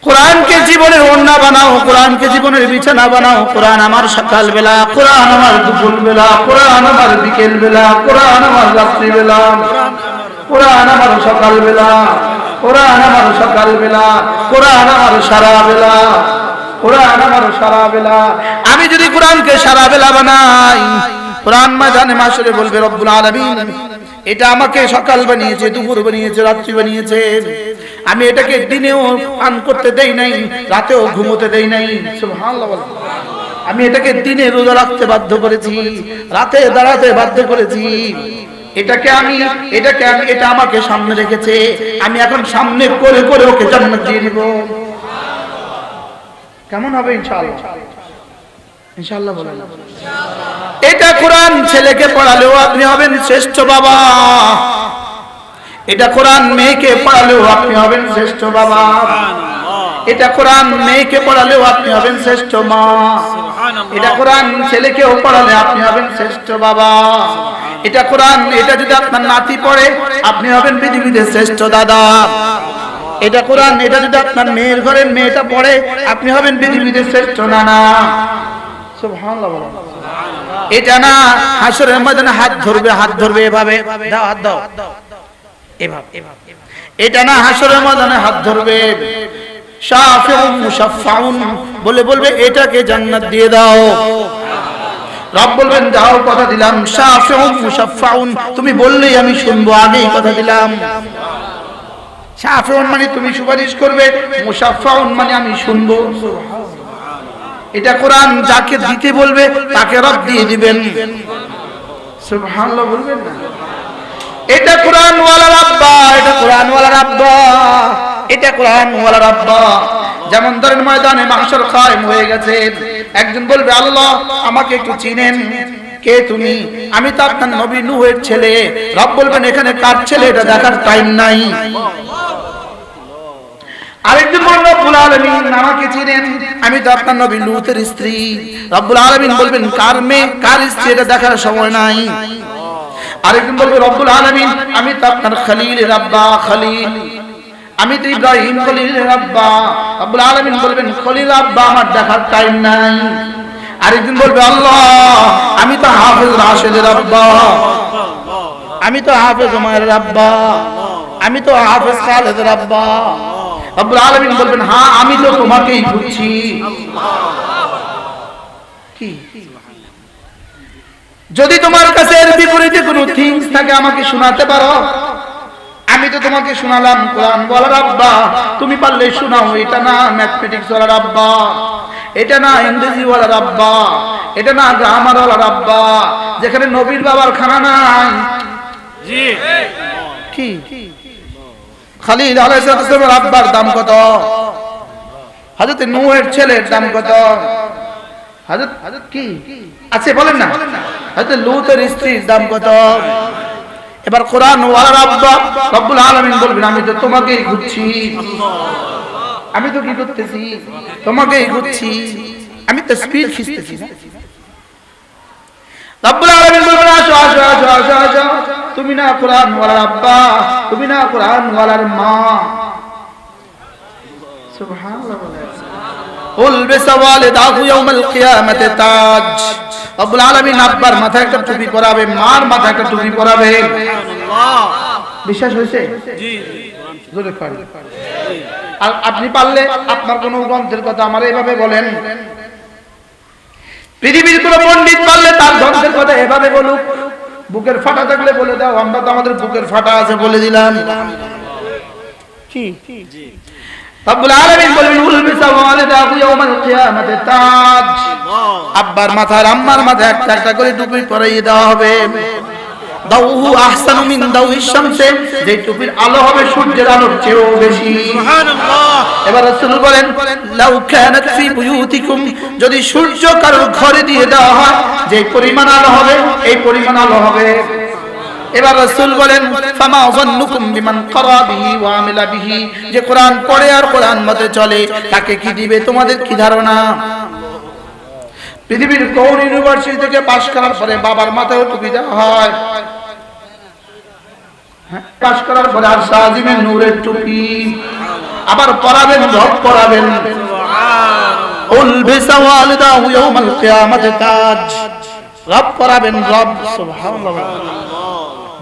কোরআনকে জীবনের ওড়না বানাও, কোরআনকে জীবনের বিছানা বানাও। কোরআন আমার সকাল বেলা, কোরআন আমার দুপুর বেলা, কোরআন আমার বিকেল বেলা, কোরআন আমার রাত্রি বেলা, কোরআন আমার সকাল বেলা, কোরআন আমার সকাল বেলা, কোরআন আমার সারা বেলা, কোরআন আমার সারা বেলা। আমি যদি কোরআনকে সারা বেলা বানাই, কোরআন ময়দানে মাশরে বলবে রব্বুল আলামিন এটা আমাকে সকাল বানিয়েছে, দুপুর বানিয়েছে, রাত্রি বানিয়েছে। আমি এটাকে দিনেও পান করতে দেই নাই, রাতেও ঘুমোতে দেই নাই। সুবহানাল্লাহ। আমি এটাকে দিনে রোজা রাখতে বাধ্য করেছি, রাতে দাঁড়াতে বাধ্য করেছি। এটা আমাকে সামনে রেখেছে। আমি এখন সামনে করে করে ওকে জান্নাত দিয়ে দিব। কেমন হবে ইনশাআল্লাহ? ইনশাআল্লাহ বলেন। এটা কোরআন ছেলেকে পড়ালেও আপনি হবেন শ্রেষ্ঠ বাবা। এটা কোরআন মেয়েকে পড়ালেও আপনি হবেন শ্রেষ্ঠ বাবা। এটা কোরআন মেয়েকে পড়ালেও আপনি হবেন শ্রেষ্ঠ মা। এটা কোরআন ছেলেকেও পড়ালে আপনি হবেন শ্রেষ্ঠ বাবা। এটা কোরআন, এটা যদি আপনার নাতি পড়ে আপনি হবেন পৃথিবীতে শ্রেষ্ঠ দাদা। এটা কোরআন, এটা যদি আপনার মেয়ের ঘরের মেয়েটা পড়ে আপনি হবেন পৃথিবীতে শ্রেষ্ঠ নানা। সুবহানাল্লাহ। এটা না হাসরের ময়দানে হাত ধরবে এভাবে, দাও হাত দাও, এভাবে। এটা না হাসরের ময়দানে হাত ধরবে, শাফিউন মুশাফফাউন বলে বলবে এটাকে জান্নাত দিয়ে দাও। রব বলবেন দাও, কথা দিলাম। শাফিউন মুশাফফাউন, তুমি বললেই আমি শুনবো, আগেই কথা দিলাম। শাফিউন মানে তুমি সুপারিশ করবে, মুশাফফাউন মানে আমি শুনবো। এটা কোরআন যাকে দিতে বলবে তাকে রব দিয়ে দিবেন। সুবহানাল্লাহ বলবেন না? এটা কোরআন ওয়ালার আব্বা, এটা কোরআন ওয়ালার আব্বা, এটা কোরআন ওয়ালার আব্বা। যেমন ধরেন ময়দানে মাহশর কায়েম হয়ে গেছে, একজন বলবে আল্লাহ আমাকে একটু চিনেন, কে তুমি? আমি তো আপনার নবী নূহের ছেলে। রব বলবেন এখানে কার ছেলে এটা দেখার টাইম নাই। আরেকজন বলবে রব্বুল আলামিন আমাকে চিনেন, আমি তো আপনার নবী লূতের স্ত্রী। রব্বুল আলামিন বলবেন কার মেয়ে কার স্ত্রী এটা দেখার সময় নাই। আরেকজন বলবে রব্বুল আলামিন আমি তো আপনার খলিলের আব্বা, খলিল, আমি তো ইব্রাহিম খলিলের আব্বা। রব্বুল আলামিন বলবেন খলিল আব্বা আমার দেখার টাইম নাই। আরেকজন বলবে আল্লাহ আমি তো হাফেজ রাশেদের আব্বা, আমি তো হাফেজ ওমরের আব্বা, আমি তো হাফেজ খালেদের আব্বা। রব্বুল আলামিন বলবেন হ্যাঁ আমি তো তোমাকেই খুঁজছি। কি যদি তোমার কাছে এর বিপরীতে কোনো থিংস থাকে আমাকে শোনাতে পারো। আমি তো তোমাকে শোনালাম কোরআন বলার আব্বা, তুমি পারলে শোনাও। এটা না ম্যাথমেটিক্স ওয়ালার আব্বা, এটা না ইংরেজি ওয়ালার আব্বা, এটা না গ্রামার ওয়ালার আব্বা, যেখানে নবীর বাবার খানা নাই। জি কি খালিদ আলাইহিস সালামের আব্বার দাম কত? হযরত নূহের ছেলের দাম কত? হযরত কি আছে বলেন না? হযরত লূতের স্ত্রীর দাম কত? এবার কোরআন ওয়ালার আব্বা রব্বুল আলামিন বলবেন আমি তো তোমাকেই খুঁজছি। আমি তো কি করতেছি? তোমাকেই খুঁজছি। আমি তো স্পিড খিঁচতেছি না। রব্বুল আলামিন বলবেন আসো আসো আসো আসো আসো, তুমি না কোরআন ওয়ালার আব্বা, তুমি না কোরআন ওয়ালার মা। সুবহানাল্লাহ। উলবিস ওয়ালিদাহু ইয়াউমাল কিয়ামাতি তাজ। রব্বুল আলামিন আব্বার মাথায় একটা টুপি পরাবে, মার মাথায় একটা টুপি পরাবে। সুবহানাল্লাহ। বিশ্বাস হয়েছে? জি জোরে পড়েন। আর আপনি পারলে আপনার কোন গ্রন্থের কথা আমার এইভাবে বলেন। পৃথিবীর কোন পণ্ডিত পারলে তার গ্রন্থের কথা এভাবে বলুক। বুকের ফাটা থাকলে বলে দাও, আমরা তো আমাদের বুকের ফাটা আছে বলে দিলাম। কি রব্বুল আলামিন বলবেন উলবিসা ওয়ালিদাহু ইয়াউমাল কিয়ামাতি তাজ। আব্বার মাথায় আম্মার মাথায় একটা একটা করে টুপি পরিয়ে দেওয়া হবে। দাউহু আহসানু মিন দাউইশ শামসে, যে টুপির আলো হবে সূর্যের আলোর চেয়েও বেশি। সুবহানাল্লাহ। এবার রাসূল বলেন লাউ কানাত ফি বুয়ুতিকুম, যদি সূর্য কারোর ঘরে দিয়ে দেওয়া হয় যে পরিমাণ আলো হবে এই পরিমাণ আলো হবে। এবার রাসূল বলেন ফামা যান্নুকুম বিমান ক্বারা বিহি ওয়া আমিলা বিহি, যে কোরআন পড়ে আর কোরআন মতে চলে তাকে কি দিবে তোমাদের কি ধারণা? পৃথিবীর কোন ইউনিভার্সিটি থেকে পাশ করার পরে বাবার মাথায় টুপি দেওয়া হয়? পাশ করার পরে আর সাজিমের নূরের টুপি আবার পরাবেন, রব পরাবেন। উলবিসা ওয়ালিদাহু ইয়াউমাল কিয়ামাতি তাজ, রব পরাবেন, রব। সুবহানাল্লাহ।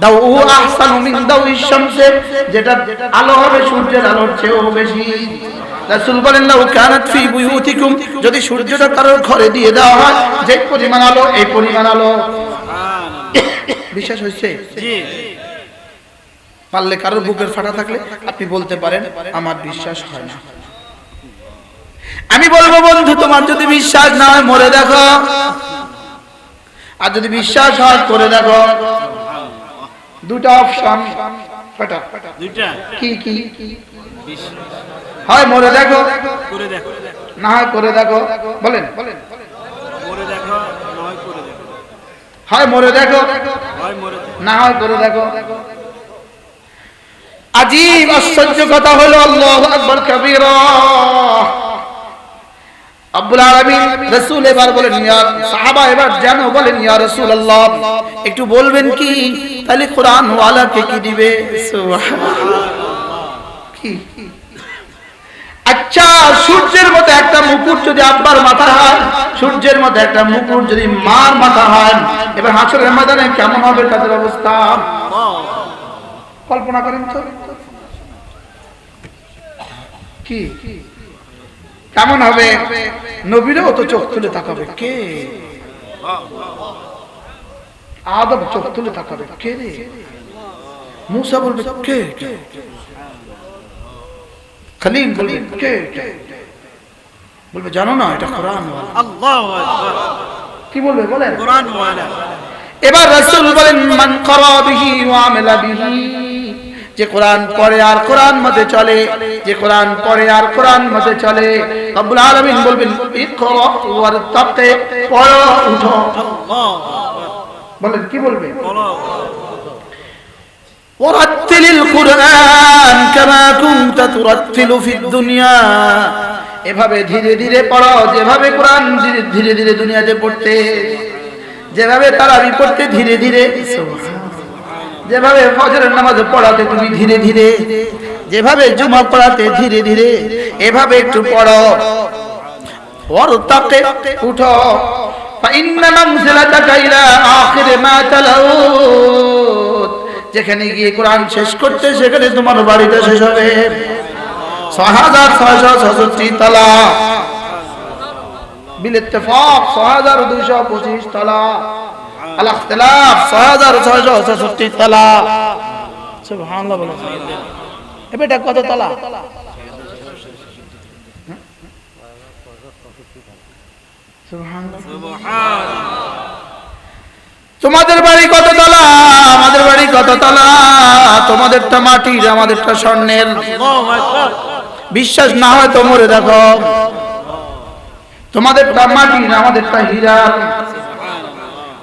দাউহু আহসানু মিন দাউইশ শামসে, যেটা আলো হবে সূর্যের আলোর চেয়েও বেশি। রাসূল বলেন লাউ কানাত ফি বুয়ুতিকুম, যদি সূর্যটা কারোর ঘরে দিয়ে দেওয়া হয় যে পরিমাণ আলো এই পরিমাণ আলো। সুবহানাল্লাহ। বিশ্বাস হইছে? জি। পারলে কারোর বুকের ফাটা থাকলে আপনি বলতে পারেন আমার বিশ্বাস হয় না। আমি বলবো বন্ধু, তোমার যদি বিশ্বাস না হয় মরে দেখো, আর যদি বিশ্বাস হয় করে দেখো। দুটো অপশন। কটা? দুইটা। কি কি? হয় মরে দেখো, করে দেখো। না হয় করে দেখো। বলেন। করে দেখো, নয় করে দেখো। হয় মরে দেখো, হয় মরে দেখো। না হয় করে দেখো। আজীব আশ্চর্য কথা হলো, আল্লাহু আকবার কাবীরা। রব্বুল আলামিন রাসূল এবার বলেন, ইয়া সাহাবা এবার জানো, বলেন ইয়া রাসূলুল্লাহ একটু বলবেন কি তাহলে কোরআন ওয়ালাকে কি দিবে? সুবহানাল্লাহ। কি? আচ্ছা, সূর্যের মতো একটা মুকুট যদি আব্বার মাথা হয়, সূর্যের মতো একটা মুকুট যদি মার মাথা হয়, এবার হাসরের ময়দানে কেমন হবে তাদের অবস্থা? কল্পনা করেন তো। কি কেমন হবে? নবীরাও তো চোখ তুলে তাকাবে, কে? আদম চোখ তুলে তাকাবে, কে রে? মুসা বলবে কে? খলিল বলবে কে? বলবে জানো না এটা কোরআন ওয়ালা। আল্লাহু আকবার। কি বলবে বলেন? কোরআন ওয়ালা। এবার রাসূল বলেন, মান ক্বারা বিহি ওয়া আমালা বিহি, যে কোরআন পড়ে আর কোরআন মতে চলে, যে কোরআন পড়ে আর কোরআন মতে চলে। রব্বুল আলামিন বলবেন ইকরা ওয়ারতাকি, পড়ো উঠো। আল্লাহু আকবার। বলেন কি বলবে? বলো। ওয়ারাত্তিলিল কুরআন কামা কুনতা তুরাত্তিলু ফিদ দুনিয়া, এভাবে ধীরে ধীরে পড়ো, যেভাবে কোরআন ধীরে ধীরে দুনিয়াতে পড়তে, যেভাবে তারাবি পড়তে ধীরে ধীরে, যেভাবে ফজরের নামাজ পড়াতে তুমি ধীরে ধীরে, যেভাবে জুমা পড়াতে ধীরে ধীরে, এভাবে একটু পড়ো। ওয়ারতাকি, উঠো। ফাইন্না মানজিলাতাকা ইলা আখির মা তালাউত, যেখানে গিয়ে কোরআন শেষ করতে সেখানে তোমার বাড়িটা শেষ হবে। 6666 তলা, বিল ইত্তেফাক 6225 তলা, আল ইখতিলাফ 6666 তলা। সুবহানাল্লাহ বলো। এ বেটা কত তলা? সুবহানাল্লাহ। তোমাদের বাড়ি কত তলা? আমাদের বাড়ি কত তলা? তোমাদেরটা মাটির, আমাদেরটা স্বর্ণের। আল্লাহু আকবার। বিশ্বাস না হয় তো মরে দেখো। তোমাদেরটা মাটির, আমাদেরটা হীরার।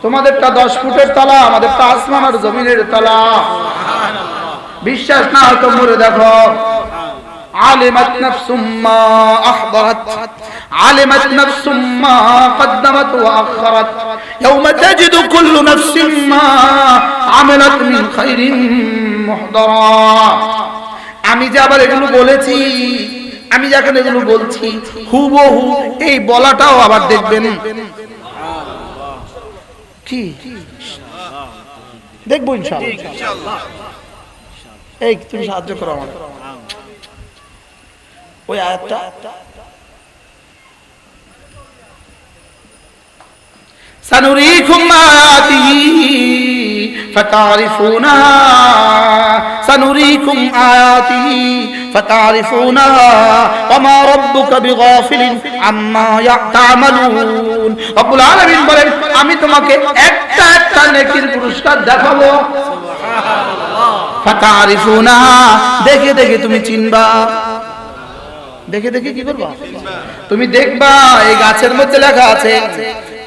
তোমাদেরটা 10 ফুটের তলা, আমাদেরটা আসমান আর জমিনের তলা। বিশ্বাস না হয় তো মরে দেখো। আলিমাত নাফসুম মা আহদারাত, আলিমাত নাফসুম মা কদ্দামাত ওয়া আখখারাত, ইয়াওমা তাজিদু কুল্লু নাফসিন মা আমিলাত মিন খাইরিন মুহদারা। আমি যে আবার এগুলো বলেছি, আমি যখন এগুলো বলছি হুবহু এই বলাটাও আবার দেখবেন। কি দেখবো ইনশাআল্লাহ। এই তুমি সাহায্য করো আমাকে ওই আয়াতটা। সানুরিকুম আয়াতিহি ফাতারিফুনাহা, সানুরিকুম আয়াতিহি ফাতারিফুনাহা ওয়া মা রাব্বুকা বিগাফিলিন আম্মা ইয়াতামালুন। রব্বুল আলামিন বলেন, আমি তোমাকে একটা একটা নেকির পুরস্কার দেখাবো। ফাতারিফুনাহা, দেখে দেখে তুমি চিনবা। দেখে দেখে কি করবা? তুমি দেখবা এই গাছের মধ্যে লেখা আছে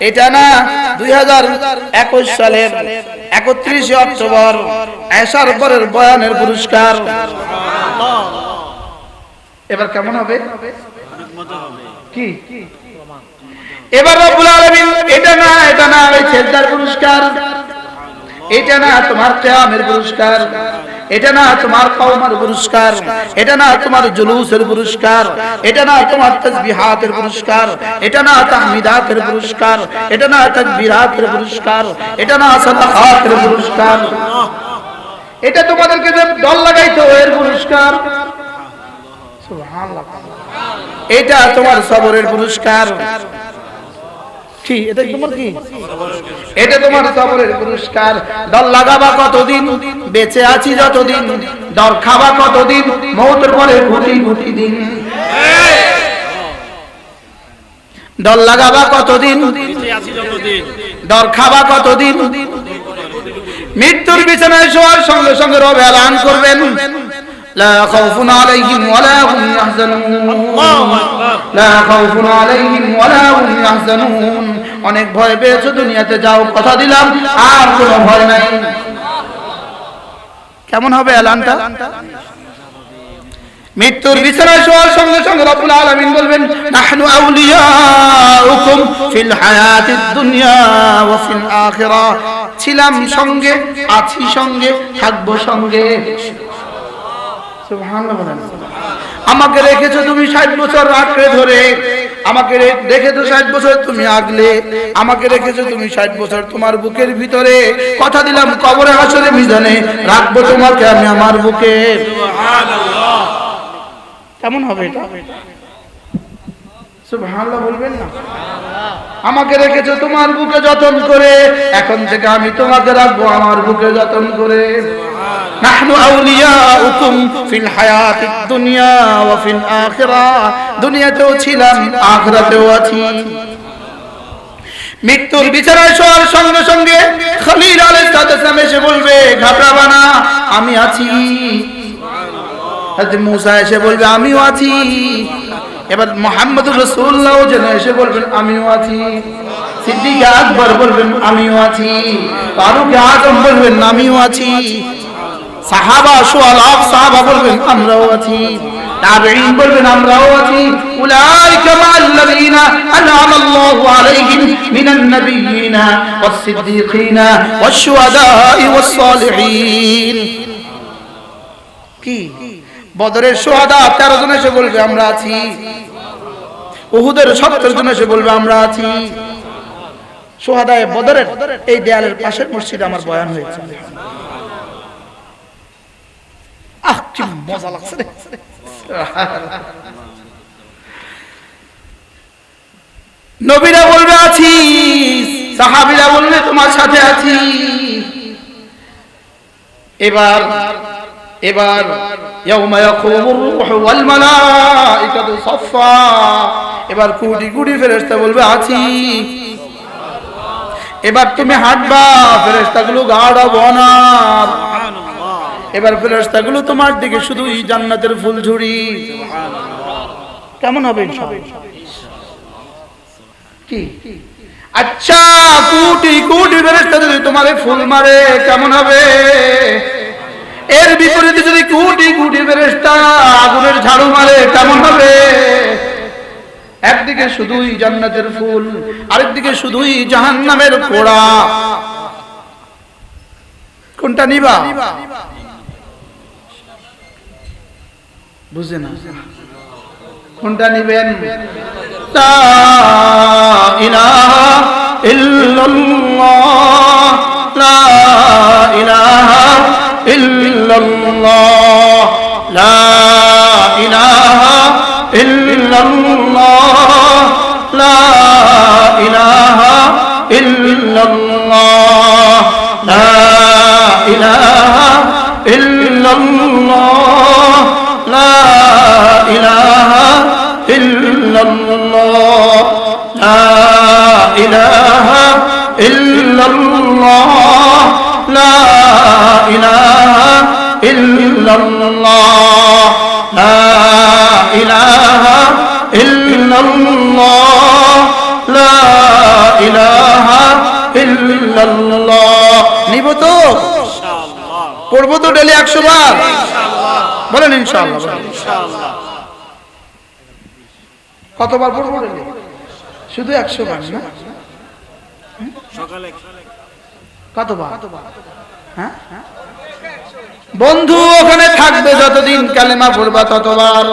এটা না 2021 সালের 31 অক্টোবর আয়েশার পরের বয়ানের পুরস্কার। এবার কেমন হবে? কি এবার রব্বুল আলামিন এটা না ওই সেজদার পুরস্কার, এটা না তোমার কিয়ামের পুরস্কার, এটা না তোমার কওমের পুরস্কার, এটা না তোমার জুলুসের পুরস্কার, এটা না তোমার তাসবিহাতের পুরস্কার, এটা না তাহমিদাতের পুরস্কার, এটা না তাকবীরাতের পুরস্কার, এটা না সাদাকাতের পুরস্কার, এটা তোমাদেরকে যে দল লাগাইতো এর পুরস্কার। সুবহানাল্লাহ। এটা তোমার সবরের পুরস্কার। কি এটা তোমার কি? এটা তোমার সবরের পুরস্কার। দল লাগাবা কতদিন? বেঁচে আছি যতদিন, দর খাবা কতদিন, মৌতের পরে কোটি কোটি দিন। দর লাগাবা কতদিন, বেঁচে আছি যতদিন, দর খাবা কতদিন। মৃত্যুর বিছানায় শোয়ার সঙ্গে সঙ্গে রব এলান করবেন, লা খাউফুন আলাইহিম ওয়ালা হুম ইয়াহজানুন, আল্লাহু আকবার। লা খাউফুন আলাইহিম ওয়ালা হুম ইয়াহজানুন। অনেক ভয় পেয়েছো দুনিয়াতে, যাও কথা দিলাম আর কোনো ভয় নাই। কেমন হবে এলানটা? মৃত্যুর বিছানায় শোয়ার সঙ্গে সঙ্গে রব্বুল আলামিন বলবেন, নাহনু আউলিয়াউকুম ফিল হায়াতিদ দুনিয়া ওয়া ফিল আখিরাহ। ছিলাম সঙ্গে, আছি সঙ্গে, থাকবো সঙ্গে। সুবহানাল্লাহ বলেন। আমাকে রেখেছো তুমি 60 বছর আঁকড়ে ধরে, আমাকে রেখেছো 60 বছর তুমি আগলে, আমাকে রেখেছো তুমি 60 বছর তোমার বুকের ভিতরে। কথা দিলাম কবরে হাসরে মিজানে রাখবো তোমাকে আমি আমার বুকে। সুবহানাল্লাহ। কেমন হবে এটা? সুবহানাল্লাহ বলবেন না? আমাকে রেখেছো তোমার বুকে যতন করে, এখন থেকে আমি তোমাকে রাখবো আমার বুকে যতন করে। নাহনু আউলিয়াউকুম ফিল হায়াতিদ দুনিয়া ওয়া ফিল আখিরাহ। দুনিয়াতেও ছিলাম, আখিরাতেও আছি। মৃত্যুর বিছানায় শোয়ার সঙ্গে সঙ্গে খলিল আলাইহিস সালাম এসে বলবে, ঘাবড়াবা না, আমি আছি। হযরত মুসা এসে বলবে, আমিও আছি। এবার মুহাম্মদুর রাসূলুল্লাহ যেন এসে বলবেন, আমিও আছি। সিদ্দিক আকবর বলবেন, আমিও আছি। ফারুক আযম বলবেন, আমিও আছি। সাহাবা শুআলাফ সাহাবা বলবেন, আমরাও আছি। তাবেঈন বলবেন, আমরাও আছি। উলাইকা মা'আল্লাযীনা আন'আমা আল্লাহু আলাইহিম মিনান নাবিয়্যিনা ওয়াস সিদ্দীকিনা ওয়াশ শুহাদা'i ওয়াস সালিহিন। কি বদরের শুহাদা 13 জন এসে বলবে, আমরা আছি। উহুদের 70 জন এসে বলবে, আমরা আছি। শুহাদায়ে বদরের এই দেয়ালের পাশের মসজিদে আমার বয়ান হয়েছে। আহ কি মজা লাগছে রে। নবীরা বলবে, আছি। সাহাবীরা বলবে, তোমার সাথে আছি। এবার ইয়াউমা ইয়াকুমুর রূহু ওয়াল মালাইকাতু সাফফা। এবার কোটি কোটি ফেরেশতা বলবে, আছি। এবার তুমি হাঁটবা, ফেরেশতাগুলো গাড়া বনার। এবার ফেরেশতাগুলো তোমার দিকে শুধুই জান্নাতের ফুল ঝুড়ি। কেমন হবে ইনশাআল্লাহ? কি আচ্ছা, কোটি কোটি ফেরেশতা যদি তোমারে ফুল মারে কেমন হবে? এর বিপরীতে যদি কোটি কোটি ফেরেশতা আগুনের ঝাড়ু মারে কেমন হবে? একদিকে শুধুই জান্নাতের ফুল, আরেকদিকে শুধুই জাহান্নামের পোড়া। কোনটা নিবা? বুঝে না কোনটা নিবেন? লা ইলাহা ইল্লাল্লাহ, লা ইলাহা ইল্লাল্লাহ, লা ইলাহা ইল্লাল্লাহ, লা ইলাহা ইল্লাল্লাহ, লা ইলাহা ইল্লাল্লাহ, লা ইলাহা ইল্লাল্লাহ, লা ইলাহা ইল্লাল্লাহ, লা ইলাহা ইল্লাল্লাহ, লা ইলাহা ইল্লাল্লাহ, লা ইলাহা ইল্লাল্লাহ। নিব তো? ইনশাআল্লাহ। পড়বো তো ডেলি 100 বার? ইনশাআল্লাহ। বলেন ইনশাআল্লাহ। ইনশাআল্লাহ। কতবার পড়বো ডেলি? শুধু 100 বার না? সকালে কতবার? হ্যাঁ বন্ধু, ওখানে থাকবে যতদিন কালেমা পড়বা ততবার।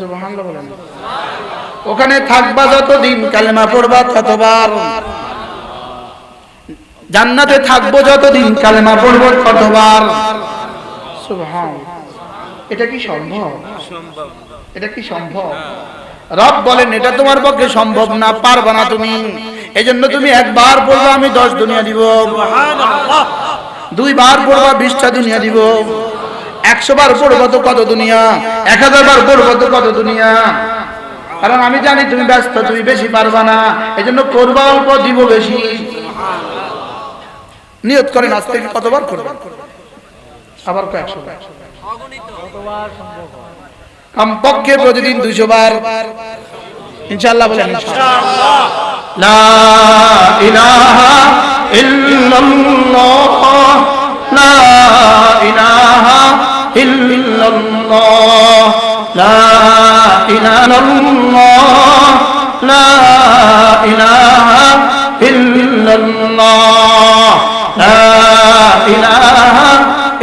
সুবহানাল্লাহ বলেন। ওখানে থাকবা যতদিন কালেমা পড়বা ততবার। জান্নাতে থাকবো যতদিন কালেমা পড়বো ততবার। সুবহানাল্লাহ। এটা কি সম্ভব? সম্ভব। এটা কি সম্ভব? রব বলেন, এটা তোমার পক্ষে সম্ভব না, পারবা না তুমি। এজন্য তুমি একবার পড়বে, আমি 10 দুনিয়া দিব। সুবহানাল্লাহ। 2 বার পড়বা 20টা দুনিয়া দিব, 100 বার পড়বো তো কত দুনিয়া, 1000 বার পড়বো তো কত দুনিয়া। কারণ আমি জানি তুমি ব্যস্ত, তুমি বেশি পারবা না, এজন্য করবা অল্প, দিব বেশি। নিয়ত করেন আজ থেকে কতবার করবেন, আবার কয় 100 বার, কমপক্ষে প্রতিদিন 200 বার ইনশাআল্লাহ বলেন ইনশাআল্লাহ। লা ইলাহা ইল্লাল্লাহ, লা ইলাহা ইল্লাল্লাহ, লা ইলাহা ইল্লাল্লাহ, লা ইলাহা ইল্লাল্লাহ, লা ইলাহা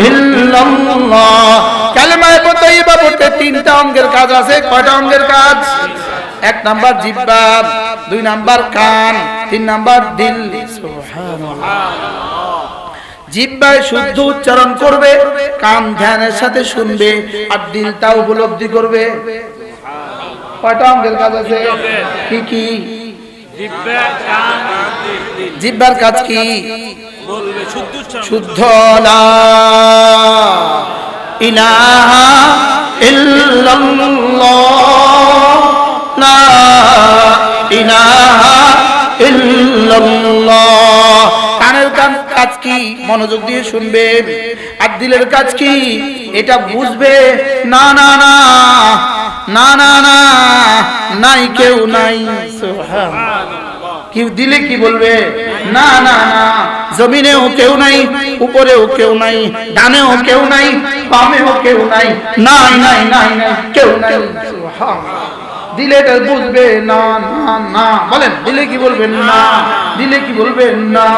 ইল্লাল্লাহ। কালেমায়ে তাইয়্যিবা পড়তে 3টা অঙ্গের কাজ আছে। কয়টা অঙ্গের কাজ? 1 নাম্বার জিহ্বা, 2 নাম্বার কান, 3 নাম্বার দিল। সুবহানাল্লাহ। জিহ্বায় শুদ্ধ উচ্চারণ করবে, কান ধ্যানের সাথে শুনবে, আর দিলটা উপলব্ধি করবে। কয়টা অঙ্গের কাজ আছে? কি কি? জিহ্বা, কান, দিল। জিহ্বার কাজ কি? বলবে শুদ্ধ উচ্চারণ। শুদ্ধ লা ইলাহা ইল্লাল্লাহ, লা ইলাহা ইল্লাল্লাহ। কানের কাজ কি? মনোযোগ দিয়ে শুনবে। আর দিলের কাজ কি? এটা বুঝবে না না না না না না নাই, কেউ নাই। সুবহানাল্লাহ। কি দিলে কি বলবে? না না না, জমিনেও কেউ নাই, উপরেও কেউ নাই, ডানেও কেউ নাই, বামেও কেউ নাই, নাই নাই নাই নাই, কেউ নাই। সুবহানাল্লাহ। দিলে এটা বুঝবে না না না, বলেন দিলে কি বলবেন? না। দিলে কি বলবেন? না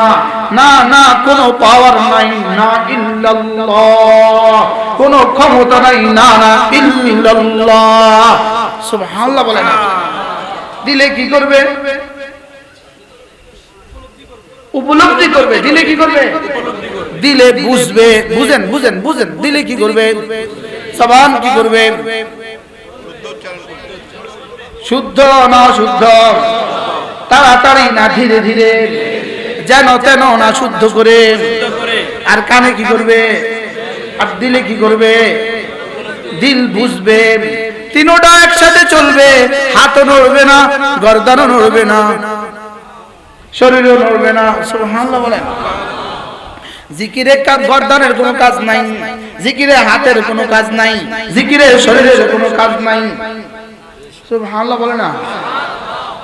না না, কোনো পাওয়ার নাই, না ইল্লাল্লাহ, কোনো ক্ষমতা নাই, না না ইল্লাল্লাহ। সুবহানাল্লাহ বলেন। দিলে কি করবে? উপলব্ধি করবে। দিলে কি করবে? দিলে বুঝবে। বুঝেন বুঝেন বুঝেন, দিলে কি করবে? জবান কি করবে? শুদ্ধ না শুদ্ধ, তাড়াতাড়ি না ধীরে ধীরে, যেন তেন না, শুদ্ধ করে। আর কানে কি করবে? আর দিলে কি করবে? দিল বুঝবে। তিনোটা একসাথে চলবে। হাতও নড়বে না, গর্দানও নড়বে না, শরীরও নড়বে না। সুবহানাল্লাহ বলেন। জিকিরে গর্দানের কোনো কাজ নাই, জিকিরে হাতের কোনো কাজ নাই, জিকিরে শরীরের কোনো কাজ নাই। সুবহানাল্লাহ বলে না,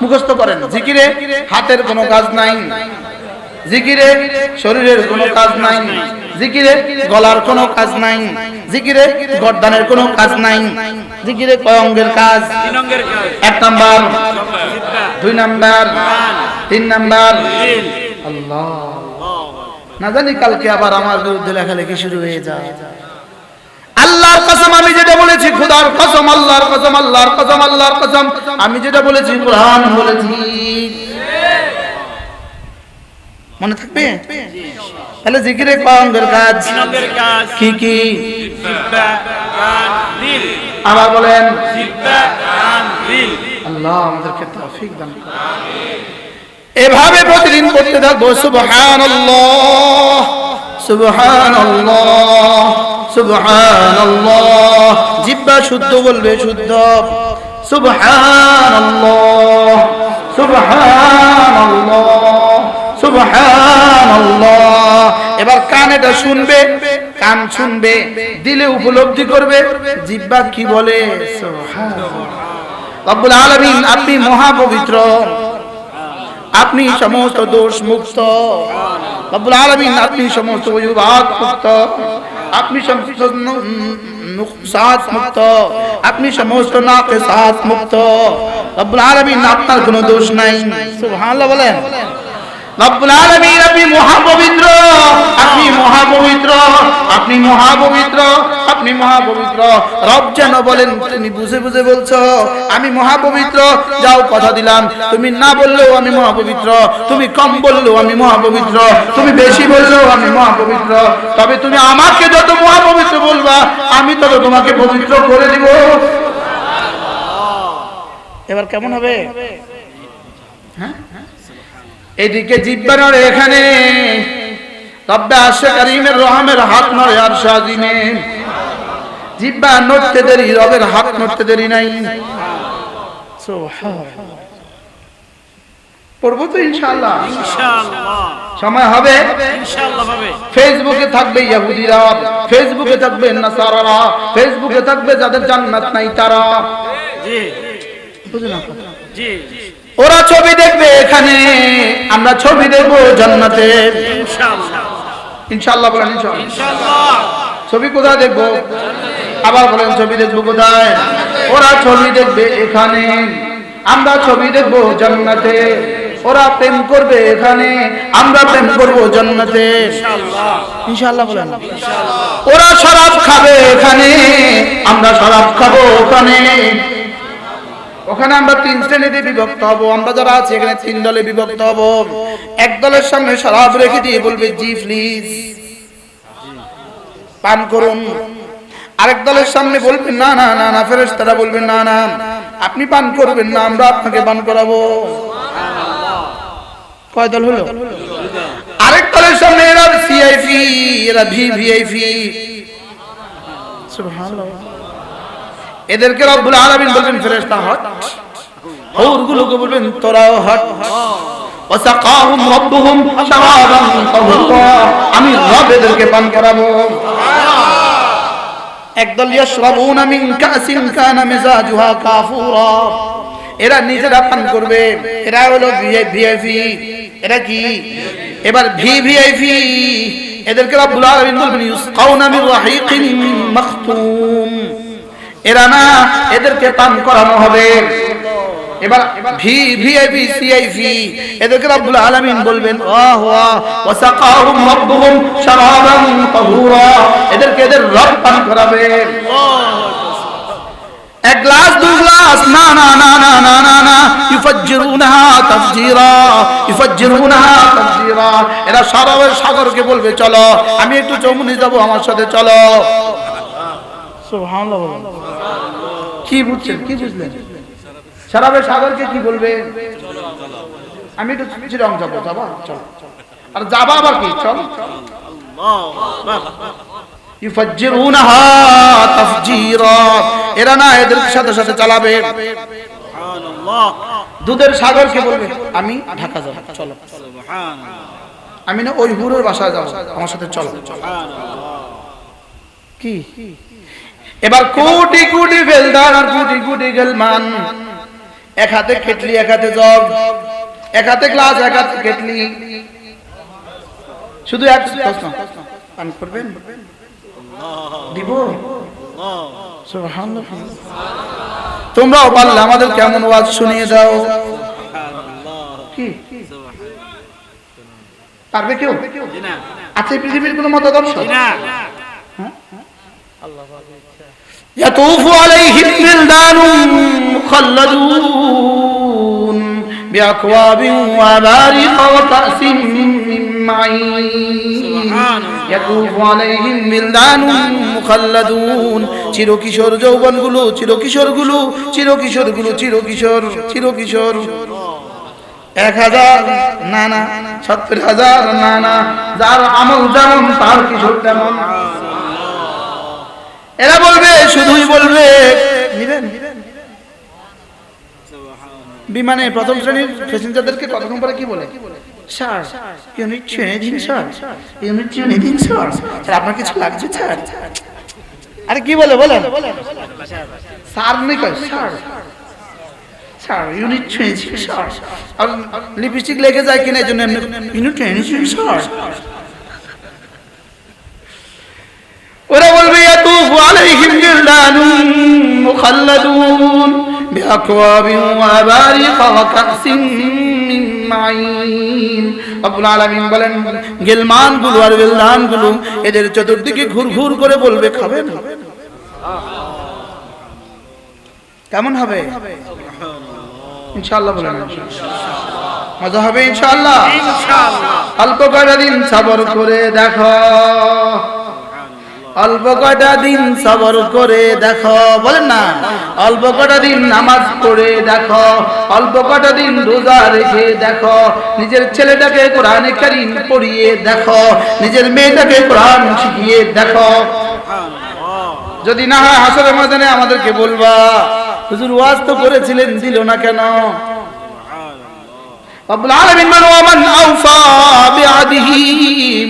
মুখস্থ করেন। জিকিরে হাতের কোনো কাজ নাই, জিকিরে শরীরের কোনো কাজ নাই, জিকিরে গলার কোনো কাজ নাই, জিকিরে গর্দানের কোনো কাজ নাই। জিকিরে কয় অঙ্গের কাজ? 3 অঙ্গের কাজ। 1 নাম্বার, জিহ্বা, 2 নাম্বার, 3 নাম্বার। দিল। আল্লাহ, না জানি কালকে আবার আমার বিরুদ্ধে লেখালেখি শুরু হয়ে যায়। আল্লাহর কসম, আমি যেটা বলেছি, খোদার কসম, আল্লাহর কসম, আল্লাহর কসম, আল্লাহর কসম, আমি যেটা বলেছি কুরআন বলেছি। মনে থাকবে? তাহলে জিকিরে কয় অঙ্গের কাজ? 3 অঙ্গের কাজ। কি কি? জিহ্বা, কান, দিল। আবার বলেন। জিহ্বা, কান, দিল। আল্লাহ আমাদেরকে তৌফিক দান করুন। এভাবে প্রতিদিন করতে থাকবো। সুবহানাল্লাহ, সুবহানাল্লাহ, সুবহানাল্লাহ। জিহ্বা শুদ্ধ বলবে, শুদ্ধ। সুবহানাল্লাহ, সুবহানাল্লাহ, সুবহানাল্লাহ। এবার কান এটা শুনবে, কান শুনবে, দিলে উপলব্ধি করবে জিহ্বা কি বলে। সুবহানাল্লাহ। রব্বুল আলামিন, আপনি মহাপবিত্র, আপনি সমস্ত দোষ মুক্ত। রব্বুল আলামিন, আপনি সমস্ত অজুহাত মুক্ত, আপনি সমস্ত নুকসাত মুক্ত, আপনি সমস্ত নাকিসাত মুক্ত। রব্বুল আলামিন, আপনার কোনো দোষ নাই। সুবহানাল্লাহ বলেন। রব্বুল আলামিন, আপনি মহাপবিত্র, আপনি মহাপবিত্র, আপনি মহাপবিত্র, আপনি মহাপবিত্র। রব যেন বলেন, তুমি বুঝে বুঝে বলছো আমি মহাপবিত্র, যাও কথা দিলাম, তুমি না বললেও আমি মহাপবিত্র, তুমি কম বললেও আমি মহাপবিত্র, তুমি বেশি বললেও আমি মহাপবিত্র, তবে তুমি আমাকে যত মহাপবিত্র বলবা আমি তত তোমাকে পবিত্র করে দিব। এবার কেমন হবে? হ্যাঁ, এদিকে জিহ্বা নড়ে, এখানে রব্বে আরশে কারীমের রহমের হাত নড়ে আরশ আজিমে। জিহ্বা নড়তে দেরি, রবের হাত নড়তে দেরি নাই। সুবহানাল্লাহ। পড়বো তো ইনশাআল্লাহ। ইনশাআল্লাহ সময় হবে। ইনশাআল্লাহ হবে। ফেসবুকে থাকবে ইহুদিরা, ফেসবুকে থাকবে নাসারারা, ফেসবুকে থাকবে যাদের জান্নাত নাই তারা। জি বুঝলেন? জি ওরা ছবি দেখবে এখানে, আমরা ছবি দেখবো জান্নাতে। ইনশাআল্লাহ ইনশাআল্লাহ বলেন ইনশাআল্লাহ। ইনশাআল্লাহ। ছবি কোথায় দেখবো? আবার বলেন ছবি দেখবো কোথায়? ওরা ছবি দেখবে এখানে, আমরা ছবি দেখবো জান্নাতে। ওরা প্রেম করবে এখানে, আমরা প্রেম করবো জান্নাতে। ইনশাআল্লাহ ইনশাআল্লাহ বলেন। ওরা শরাব খাবে এখানে, আমরা শরাব খাবো ওখানে। ওখানে আমরা 3 শ্রেণীতে বিভক্ত হব। আমরা যারা আছি এখানে 3 দলে বিভক্ত হব। এক দলের সামনে শরাব রেখে দিয়ে বলবে জি প্লিজ পান করুন। আরেক দলের সামনে বলবেন না না না না, ফেরেশতারা বলবেন না না আপনি পান করবেন না, আমরা আপনাকে পান করাবো। কয় দল হলো? আরেক দলের সামনে এরা সিআইপি, এরা ভিভিআইপি। সুবহানাল্লাহ। এদেরকে রব্বুল আলামিন বলবেন ফেরেশতা হট, হুরগুলোকে বলবেন তোরাও হট। ওয়াসাকাহুম রাব্বুহুম শারাবান তাহুরা, আমি রব এদেরকে পান করাবো। একদল ইয়াশরাবুনা মিন কাসিন কানা মিজাজুহা কাফুরা, এরা নিজেরা পান করবে। এরা হলো ভিআইপি। এরা কি? এবার ভিভিআইপি এদেরকে রব্বুল আলামিন বলবেন ইউসকাউনা মিন রাহিকিন মাখতুম, এরা না এদেরকে পান করানো হবে। এবার ভিভিআইপি সিআইপি এদেরকে রব্বুল আলামিন বলবেন ওয়াহ ওয়াহ ওয়াসাকাহুম রাব্বুহুম শারাবান তাহুরা, এদেরকে এদের রব পান করাবে। এক গ্লাস 2 গ্লাস না না না না না না না, ইফাজ্জিরুনাহা তাফজিরা, ইফাজ্জিরুনাহা তাফজিরা। এরা শরাবের সাগরকে বলবে চলো আমি একটু চৌমুনি যাব, আমার সাথে চলো। সুবহানাল্লাহ। কি বুঝছেন? কি বুঝলেন? শরাবের সাগরকে কি বলবে? আমি একটু চিরং যাব, যাবা চল। আর যাবা আবার কি চল। ইফাজ্জিরুনাহা তাফজিরা, এরা না এদের সাথে সাথে চালাবে। সুবহানাল্লাহ। দুধের সাগরকে বলবে আমি ঢাকা যাব, চলো। সুবহানাল্লাহ। আমি না ওই হুরের বাসায় যাব, আমার সাথে চলো। কি? এবার কোটি কোটি ফেলদার আর কোটি কোটি গেলমান, এক হাতে কেটলি এক হাতে জগ, এক হাতে গ্লাস এক হাতে কেটলি, শুধু এক প্রশ্ন পান করবেন? দিব? সুবহানাল্লাহ। তোমরাও পারলে আমাদের কেমন ওয়াজ শুনিয়ে দাও। কি পারবে কেউ? জি না আছে পৃথিবীর কোনো মতাদর্শ? জি না। يطوف عليهم ولدان مخلدون بأكواب وأباريق وكأس من معين يطوف عليهم ولدان مخلدون চিরকিশোর যৌবনগুলো, চিরকিশোরগুলো, চিরকিশোরগুলো, চিরকিশোর, চিরকিশোর। 1000 না না, 70,000 না না, যার আমল যেমন তার কিশোর তেমন। এরা বলবে, শুধুই বলবে নিবেন। বিমানে প্রথম শ্রেণীর প্যাসেঞ্জারদেরকে কতক্ষণ পরে কি বলে? স্যার ইউনিট ট্রেনে দিন, স্যার ইউনিট ট্রেনে দিন, স্যার স্যার আপনার কিছু লাগছে স্যার। আরে কি বলে বলেন? স্যার নেই কয় স্যার, স্যার ইউনিট ট্রেনে দিন স্যার। আর লিপস্টিক লেগে যায় কিনা এই জন্য ইউনিট ট্রেনে দিন স্যার। ওরা বলবে ইয়াতুফু আলাইহিম বিলদানুন মুখাল্লাদুন বিআকওয়াবিন ওয়া আবারিকা ওয়া কাসিন মিন মাইন। রব্বুল আলামিন বলেন গিলমানগুলো আর বিলদানগুলো এদের চতুর্দিকে ঘুরঘুর করে বলবে খাবেন? কেমন হবে? ইনশাআল্লাহ বলেন মজা হবে ইনশাআল্লাহ। ইনশাআল্লাহ। অল্প কয়েকদিন সবর করে দেখো, অল্প কটা দিন সবর করে দেখো, বলেন না, অল্প কটা দিন নামাজ পড়ে দেখো, অল্প কটা দিন রোজা রেখে দেখো, নিজের ছেলেটাকে কোরআনে কারীম পড়িয়ে দেখো, নিজের মেয়েটাকে কোরআন শিখিয়ে দেখো। যদি না হয় হাসরের ময়দানে আমাদেরকে বলবা, হুজুর ওয়াজ তো করেছিলেন, দিল না কেন? রব্বুল আলামিন বলেন, ওয়ামান আওফা বিআদিহি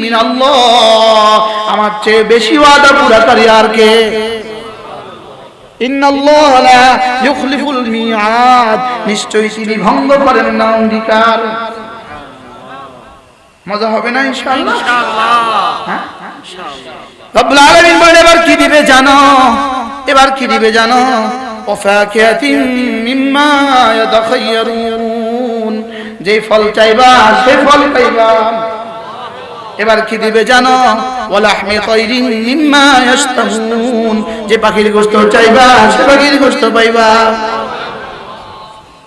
মিনাল্লাহ, আমার চেয়ে বেশি ওয়াদা পুরাকারী আর কে? ইন্নাল্লাহ লা ইউখলিফুল মিআদ, নিশ্চয়ই তিনি ভঙ্গ করেন না অঙ্গীকার। মজা হবে না ইনশাআল্লাহ? হ্যাঁ ইনশাআল্লাহ। রব্বুল আলামিন বলেন, এবার কি দিবে জানো? এবার কি দিবে জানো? ওয়াফাকিয়াতিন মিম্মা ইয়াতাখায়্যারুন, যে ফল চাইবা সে ফল পাইবা। এবার কি দিবে জানো? ওয়ালাহমি তায়রিন মিম্মা ইয়াশতাহুন, যে পাখির গোশত চাইবা সে পাখির গোশত পাইবা।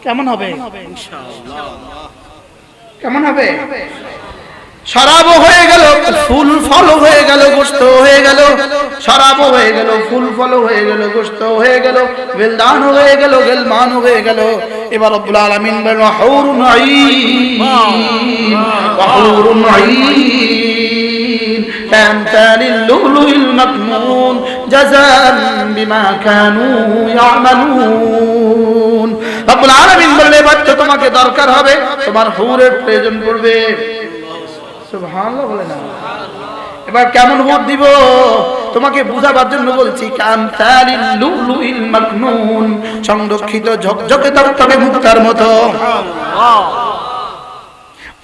কেমন হবে ইনশাআল্লাহ? কেমন হবে? শরাব হয়ে গেল, ফুল ফল হয়ে গেল, গোশত হয়ে গেল, শরাব হয়ে গেল, ফুল ফল হয়ে গেল, গোশত হয়ে গেল, বেলদান হয়ে গেল, গেলমান হয়ে গেল। এবার রব্বুল আলামিন বলেন, হুরুন আইন, হুরুন আইন কামতালিল লুলুল মাকনুন জাযান বিমা কানু ইয়ামালুন। রব্বুল আলামিন বলেন, এবার তো তোমাকে দরকার হবে, তোমার হুরের প্রয়োজন পড়বে। সুবহানাল্লাহ বলে না। এবার কেমন হুর দিব তোমাকে বুঝাবার জন্য বলছি। কামতালিল লুলুল মাকনুন, সংরক্ষিত ঝকঝকে তকতকে মুক্তার মতো।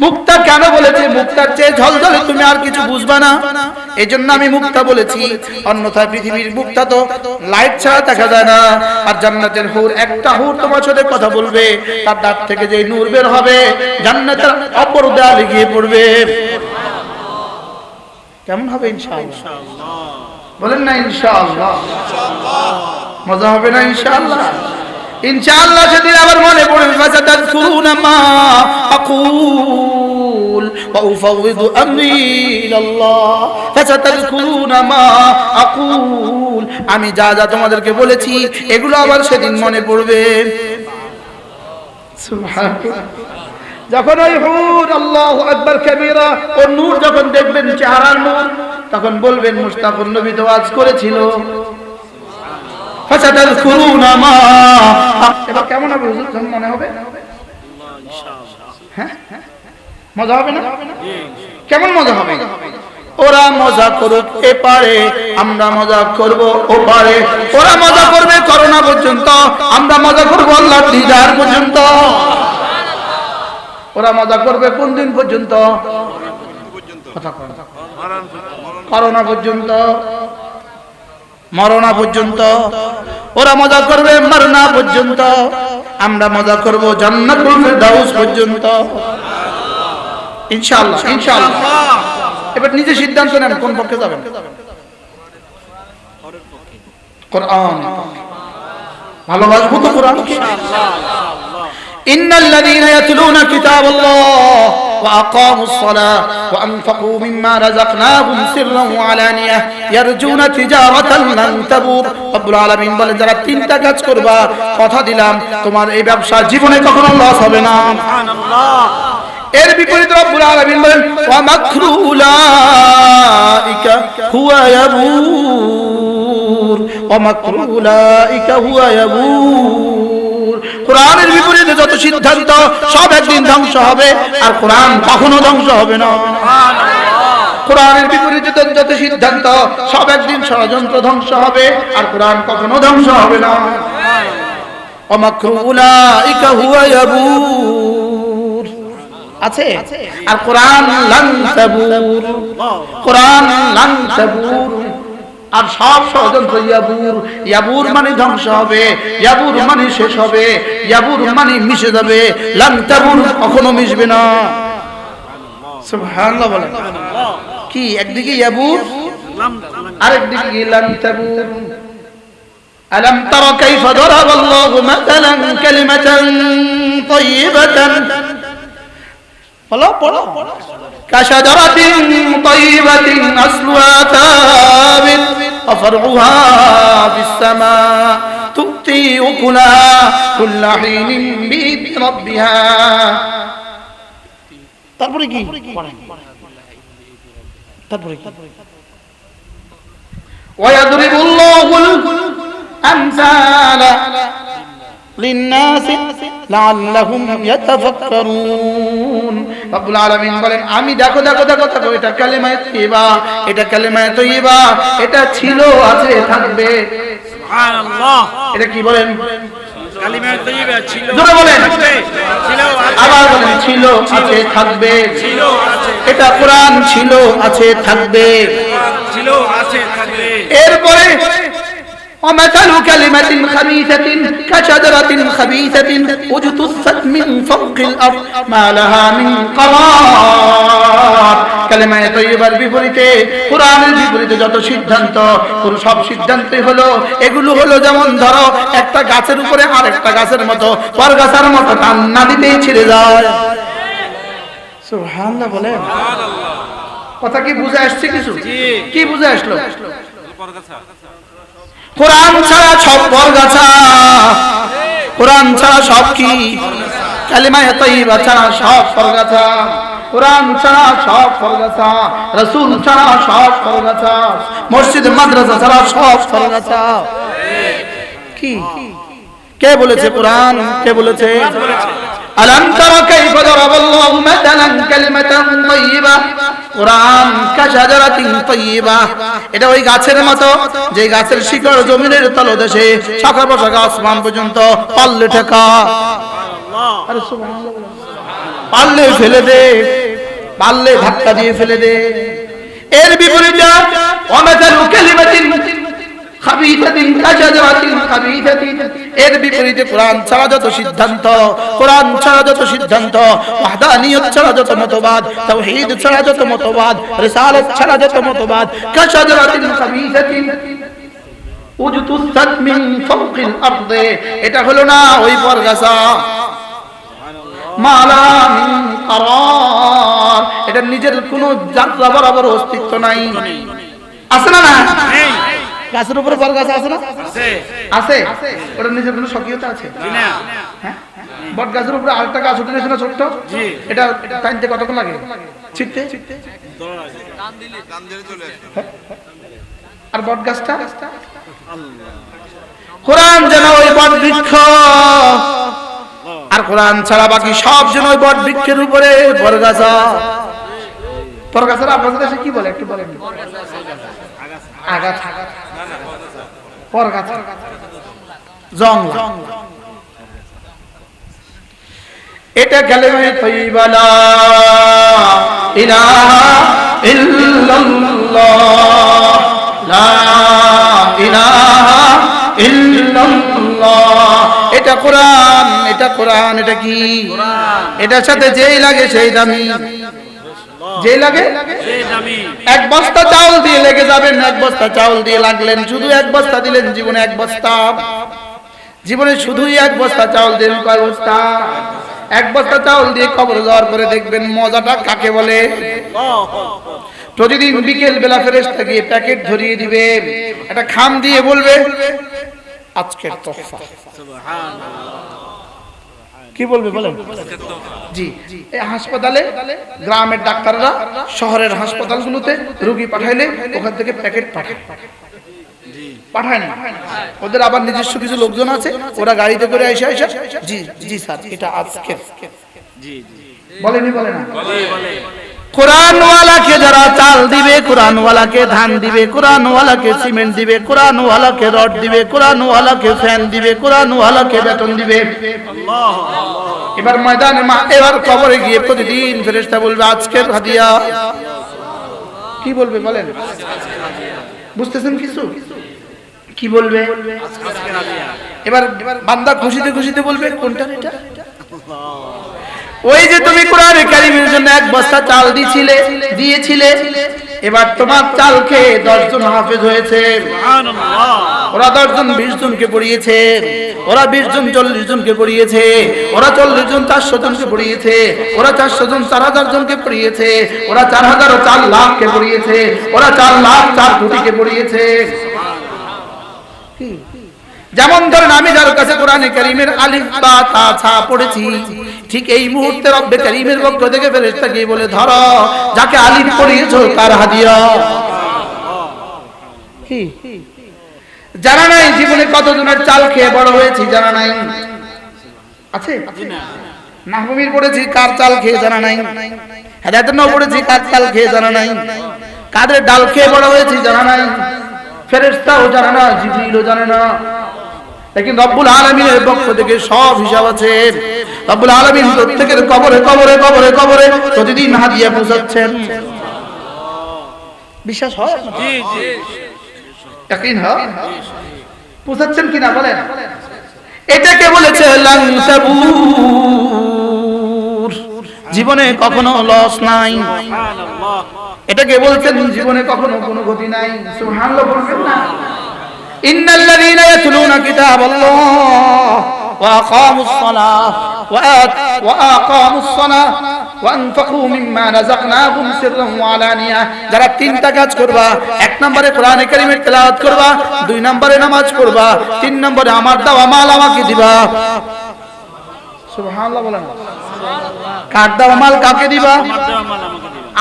মুক্তা কেন বলেছে? মুক্তার চেয়ে ঝলঝলে তুমি আর কিছু বুঝবা না, এজন্য আমি মুক্তা বলেছি। অন্যথায় পৃথিবীর মুক্তা তো লাইট ছাড়া দেখা যায় না। আর জান্নাতের হুর, একটা হুর তোমার সাথে কথা বলবে, তার দাঁত থেকে যে নূর বের হবে জান্নাতের অপর দেয়ালে গিয়ে পড়বে। কেমন হবে ইনশাআল্লাহ? বলেন না ইনশাআল্লাহ? মজা হবে না ইনশাআল্লাহ? ইনশাআল্লাহ সেদিন আবার মনে পড়বে, ফাসাতাযকুরুনা মা আকুল ওয়া উফাউযু আমরি ইলাল্লাহ, ফাসাতাযকুরুনা মা আকুল, আমি যা যা তোমাদেরকে বলেছি এগুলো আবার সেদিন মনে পড়বে। সুবহানাল্লাহ। যখন ওই হুর আল্লাহু আকবার কাবীরা ও নূর যখন দেখবেন, চেহারার নূর, তখন বলবেন মুশতাকুন নবী তো ওয়াজ করেছিল। ফাসাতাযকুরুনা মা, এবার কেমন হবে হুজুর? যখন মনে হবে হ্যাঁ মজা হবে না? কেমন মজা হবে? ওরা মজা করুক এপারে, আমরা মজা করব ওপারে। ওরা মজা করবে করোনা পর্যন্ত, আমরা মজা করব আল্লাহর দিদার পর্যন্ত। ওরা মজা করবে কোন দিন পর্যন্ত? করোনা পর্যন্ত, মরণা পর্যন্ত। ওরা মজা করবে মরনা পর্যন্ত, আমরা মজা করব জান্নাতুল ফিরদাউস পর্যন্ত। ইনশাআল্লাহ ইনশাআল্লাহ। এবার নিজে সিদ্ধান্ত নেন কোন পক্ষে যাবেন। কোরআন ভালোবাসবো তো কোরআনকে। ইন্নাল্লাযীনা ইয়াতলুনা কিতাবাল্লাহ ওয়া আকামুস সালাহ ওয়া আনফাকু মিম্মা রাযাকনাহুম সিররান ওয়া আলানিয়াহ ইয়ারজুনা তিজারাতান লান তাবুর। রব্বুল আলামিন বলেন, যারা তিনটা কাজ করবা, কথা দিলাম তোমার এই ব্যবসা জীবনে কখনো লস হবে না। সুবহানাল্লাহ। এর বিপরীতে রব্বুল আলামিন বলেন, ওয়া মাকরু উলাইকা হুয়া ইয়াবুর, ওয়া মাকরু উলাইকা হুয়া ইয়াবুর। কোরআনের বিপরীতে যত সিদ্ধান্ত সব একদিন ধ্বংস হবে, আর কোরআন কখনো ধ্বংস হবে না। কোরআনের বিপরীতে যত সিদ্ধান্ত সব একদিন ষড়যন্ত্র ধ্বংস হবে, আর কোরআন কখনো ধ্বংস হবে না। ওয়া মাকরু উলাইকা হুয়া ইয়াবুর আছে, আর কোরআন লান তাবুর, কোরআন লান তাবুর। আর সব ষড়যন্ত্র ইয়াবুর, ইয়াবুর মানে ধ্বংস হবে, ইয়াবুর মানে শেষ হবে, ইয়াবুর মানে মিশে যাবে। লান তাবুর কখনো মিশবে না। সুবহানাল্লাহ বলেন। কি একদিকে ইয়াবুর, আরেকদিকে লান তাবুর। আলাম তারা কাইফা দারাবাল্লাহু মাসালান কালিমাতান তাইয়িবাতান বলো পড়ো কাশাজারাতিন তাইয়িবাতিন আসলুহা তাবিত ওয়া ফারউহা ফিস সামা তুতি উকুলাহা কুল্লা হিনিন বিইذن রাব্বিহা। তারপরে কি তারপরে কি ويضرب الله الأمثال للناس لعلهم يتفكرون রব্বুল আলামিন বলেন আমি দেখো দেখো দেখো দেখো এটা কালেমায়ে তাইয়্যিবা, এটা কালেমায়ে তাইয়্যিবা, এটা ছিল আছে থাকবে। সুবহানাল্লাহ। এটা কি বলেন? কালিমায়ে তাইয়্যিবা ছিল, জোরে বলেন, ছিল আছে, আবার বলেন ছিল আছে থাকবে। ছিল আছে, এটা কোরআন ছিল আছে থাকবে। ছিল আছে থাকবে। এরপরে ومثل كلمة خبيثة كشجرة خبيثة اجتثت من فوق الأرض ما لها من قرار। কালেমায়ে তাইয়্যিবার বিপরীতে কোরআনের বিপরীতে যত সিদ্ধান্ত, পুরো সব সিদ্ধান্তই হলো এগুলো হলো যেমন ধরো একটা গাছের উপরে আরেকটা গাছের মতো পরগাছার মতো টান্না দিতেই ছিঁড়ে যায়। সুবহানাল্লাহ বলে কথা কি বুঝে আসছে? কিছু কি বুঝে আসলো? কোরআন ছাড়া সব বরগাছা, কোরআন ছাড়া সব কি? কালিমায়ে তাইয়্যিবা ছাড়া সব বরগাছা, কোরআন ছাড়া সব বরগাছা, রাসূল ছাড়া সব বরগাছা, মসজিদ মাদ্রাসা ছাড়া সব বরগাছা। কি কে বলেছে? কোরআন। কে বলেছে? আলাম তারা কাইফা দারাবাল্লাহু মাতালান কালিমাতান তাইয়্যিবা কোরআন কাশাজারাতিন তাইয়্যিবা। এটা ওই গাছের মতো যে গাছের শিকড় জমিনের তলদেশে শাখা প্রশাখা আসমান পর্যন্ত পাল্লে ঠেকা। আরে সুবহানাল্লাহ, পাল্লে ফেলে দে, পাল্লে ধাক্কা দিয়ে ফেলে দে। এর বিপরীতে ওয়ামাতালু কালিমাতিন খাবিসাতিন কাশাজারাতিন খাবিসাতিন, এর বিপরীতে কোরআন ছাড়া যত সিদ্ধান্ত, কোরআন ছাড়া যত সিদ্ধান্ত, ওয়াহদানিয়ত ছাড়া যত মতবাদ, তাওহীদ ছাড়া যত মতবাদ, রিসালাত ছাড়া যত মতবাদ, কাশাজারাতিন খাবিসাতিন উজতুসাত মিন ফাওকিল আরদি, এটা হলো না ওই পরগাছা মালা মিন কারার, এটা নিজের কোনো যাত্রা বরাবর অস্তিত্ব নাই। আছে না? না গাছের উপরে বড় গাছ আছে না? আছে। ওটা নিজের কোনো স্বকীয়তা আছে? হ্যাঁ, বট গাছের উপরে আরেকটা গাছ উঠে গেছে না ছোট্ট, এটা টাইনতে কতক্ষণ লাগে? ছিটতে আর বট গাছটা কোরআন যেন ওই বট বৃক্ষ, আর কোরআন ছাড়া বাকি সব যেন ওই বট বৃক্ষের উপরে বরগাছা। বরগাছার আপনাদের দেশে কি বলে একটু বলেন? আগাছা, পরগাছা, জংলা। এটা কালেমায়ে তাইয়্যিবা লা ইলাহা ইল্লাল্লাহ, লা ইলাহা ইল্লাল্লাহ। এটা কোরআন, এটা কোরআন। এটা কি? এটার সাথে যেই লাগে সেই দামি, যে লাগে সেই দামি। এক বস্তা চাউল দিয়ে লেগে যাবেন, এক বস্তা চাউল দিয়ে লাগলেন, শুধু এক বস্তা দিলেন, জীবনে এক বস্তা, জীবনে শুধুই এক বস্তা চাউল দিলেন। কয় বস্তা? এক বস্তা চাউল দিয়ে কবরে যাওয়ার পরে দেখবেন মজাটা কাকে বলে। প্রতিদিন বিকেল বেলা ফেরেশতা গিয়ে প্যাকেট ধরিয়ে দিবে, একটা খাম দিয়ে বলবে আজকের তোহফা। কি বলবে বলেন? জি, এই হাসপাতালে গ্রামের ডাক্তাররা শহরের হাসপাতালগুলোতে রোগী পাঠাইলে ওখান থেকে প্যাকেট পাঠায় না, ওদের আবার নিজস্ব কিছু লোকজন আছে, ওরা গাড়িতে করে এসে জি জি স্যার এটা আজকে বলেনি, বলে না? কোরআনওয়ালাকে যারা চাল দিবে, কোরআনওয়ালাকে ধান দিবে, কোরআনওয়ালাকে সিমেন্ট দিবে, কোরআনওয়ালাকে রড দিবে, কোরআনওয়ালাকে ফ্যান দিবে, কোরআনওয়ালাকে বেতন দিবে। এবার ময়দানে এবার কবরে গিয়ে প্রতিদিন ফেরেশতা বলবে আজকের হাদিয়া। কি বলবে বলেন? বুঝতেছেন কিছু? কি বলবে? এবার বান্দা খুশিতে খুশিতে বলবে কোনটা এটা? ওই যে তুমি কোরআনে কারীমের জন্য এক বস্তা চাল দিয়েছিলে, এবার তোমার চাল খেয়ে 10 জন হাফেজ হয়েছে। সুবহানাল্লাহ। ওরা 10 জন 20 জনকে পড়িয়েছে, ওরা 20 জন 40 জনকে পড়িয়েছে, ওরা 40 জন 400 জনকে পড়িয়েছে, ওরা 400 জন 4000 জনকে পড়িয়েছে, ওরা 4000 ও 4 লাখকে পড়িয়েছে, ওরা 4 লাখ 4 কোটিকে পড়িয়েছে। যেমন ধরেন আমি যার কাছে কোরআনে কারীমের আলিফ বা তা ছা পড়েছি, ঠিক এই মুহূর্তে রব্বে কারীমের পক্ষ থেকে ফেরেশতা গিয়ে বলে, ধরো যাকে আলিফ পড়িয়েছো তার হাদিয়া। কি জানা নাই জীবনে কতজনের চাল খেয়ে বড় হয়েছি, জানা নাই? আছে মাহবুবির পড়েছি, কার চাল খেয়ে জানা নাই? হেদায়েতের নাও পড়েছি, কার চাল খেয়ে জানা নাই? কাদের ডাল খেয়ে বড় হয়েছি জানা নাই? ফেরেশতাও জানে না, জিবরিলও জানে না। लेकिन রব্বুল আলামিনের পক্ষ থেকে সব হিসাব আছে। রব্বুল আলামিন প্রত্যেকের কবরে কবরে কবরে কবরে প্রতিদিন হাদিয়া পৌঁছাচ্ছেন। বিশ্বাস হয়? জি জি। ইয়াকিন হয়? পৌঁছাচ্ছেন কিনা বলেন? এটাকে বলেছে লান তাবুর, জীবনে কখনো লস নাই। সুবহানাল্লাহ। এটাকে বলছেন জীবনে কখনো কোনো ক্ষতি নাই। সুবহানাল্লাহ বলবেন না? ইন্নাল্লাযীনা ইয়াতলুনা কিতাবাল্লাহ ওয়া আকামুস সালাহ ওয়া আকামুস সালাহ ওয়া আনফাকু মিম্মা রাযাকনাহুম সিররান ওয়া আলানিয়া, যারা তিনটা কাজ করবা, এক নম্বরে কোরআনে কারীমের তেলাওয়াত করবা, 2 নম্বরে নামাজ পড়বা, 3 নম্বরে আমার দেওয়া মাল আমাকে দিবা। সুবহানাল্লাহ বলেন। কার দেওয়া মাল কাকে দিবা?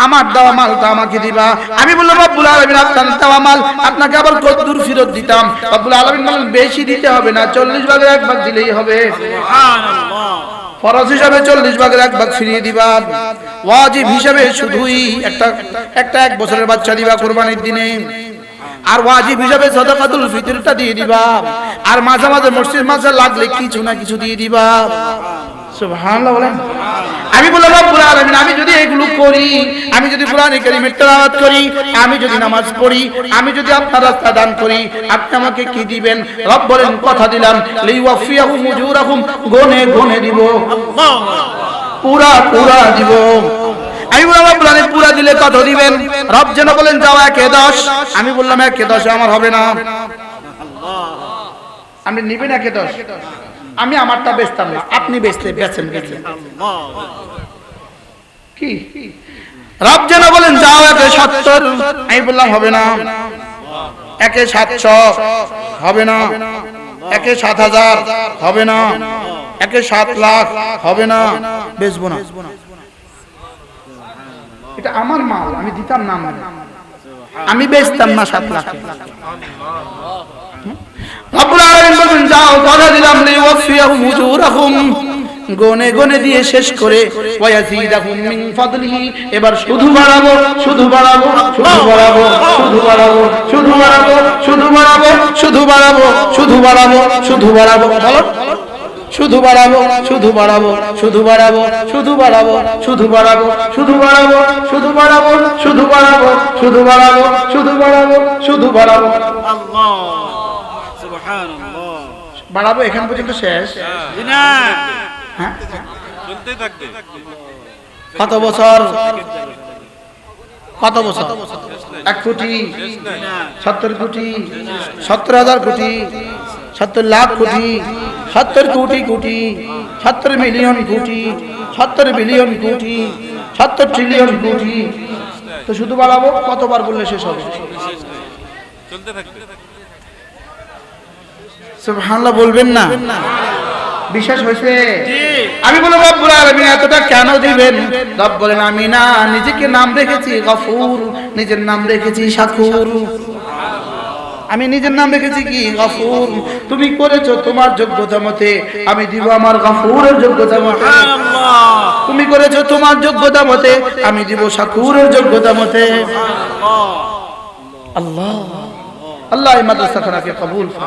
আমার দেওয়া মালটা আমাকে দিবা। আমি বললাম রব্বুল আলামিন আপনার দেওয়া মাল আপনাকে আবার কতদূর ফেরত দিতাম? রব্বুল আলামিন বলেন বেশি দিতে হবে না, 40 ভাগের 1 ভাগ দিলেই হবে। সুবহানাল্লাহ। ফরজ হিসাবে 40 ভাগের 1 ভাগ ফিরিয়ে দিবা, ওয়াজিব হিসাবে শুধুই একটা 1 বছরের বাচ্চা দিবা কুরবানির দিনে, আর ওয়াজিব হিসাবে সাদাকাতুল ফিতরটা দিয়ে দিবা, আর মাঝে মাঝে মসজিদ মাঝে লাগলে কিছু না কিছু দিয়ে দিবা। সুবহানাল্লাহ বলেন। আমি বললাম রব্বুল আলামিন আমি যদি এগুলো করি, আমি যদি কোরআনে কারীমের তেলাওয়াত করি, আমি যদি নামাজ পড়ি, আমি যদি আপনার রাস্তা দান করি, আপনি আমাকে কি দিবেন? রব বলেন কথা দিলাম লিওয়াফিয়াহুম উজুরাহুম, গনে গনে দিব, পুরা পুরা দিব। আমি বললাম রব্বুল আলামিন পুরা দিলে কত দিবেন? রব যেন বলেন যাও 1/10। আমি বললাম 1/10 আমার হবে না। আপনি নিবেন 1/10? আমি আমারটা বেচতাম না, আপনি বেচতে বেচেন বেচেন। কি রব যেন বলেন যাও 1/70। আমি বললাম হবে না। 1/700 হবে না, 1/7000 হবে না, 1/7 লাখ হবে না, বেচবো না। এটা আমার মাল, আমি দিতাম না, আমি বেচতাম না 7 লাখ। রব্বুল আলামিন বলেন যাও কথা দিলাম লিওয়াফিয়াহুম উজুরাহুম, গনে গনে দিয়ে শেষ করে ওয়ায়াজিদাহুম মিন ফাদলিহি, এবার শুধু বাড়াবো শুধু বাড়াবো শুধু বাড়াবো শুধু বাড়াবো শুধু বাড়াবো শুধু বাড়াবো শুধু বাড়াবো শুধু বাড়াবো শুধু বাড়াবো, বলো শুধু বাড়াবো শুধু বাড়াবো শুধু বাড়াবো শুধু বাড়াবো শুধু বাড়াবো শুধু বাড়াবো শুধু বাড়াবো শুধু বাড়াবো শুধু বাড়াবো শুধু বাড়াবো শুধু বাড়াবো। আল্লাহ সুবহানাল্লাহ। বাড়াবো এখান পর্যন্ত শেষ? না, হ্যাঁ চলতে থাকবে। কত বছর? কত বছর? 1 কোটি, 70 কোটি, 70,000 কোটি, 70 লাখ কোটি, 70 কোটি কোটি, 70 মিলিয়ন কোটি, 70 বিলিয়ন কোটি, 70 ট্রিলিয়ন কোটি। তো শুধু বাড়াবো কতবার বললে শেষ হবে? চলতে থাকবে। সুবহানাল্লাহ বলবেন না? বিশ্বাস হয়েছে? জি। আমি বললাম রব্বুল আলামিন এতটা কেন দিবেন? রব বলেন আমি না নিজেকে নাম রেখেছি গফুর, নিজের নাম রেখেছি শাকুর। আমি নিজের নাম রেখেছি কি? গফুর। তুমি করেছো তোমার যোগ্যতা মতে, আমি দিব আমার গফুরের যোগ্যতা মতে। সুবহানাল্লাহ। তুমি করেছো তোমার যোগ্যতা মতে, আমি দিব শাকুরের যোগ্যতা মতে। আল্লাহ আল্লাহ এই মাদ্রাসাখানাকে কবুল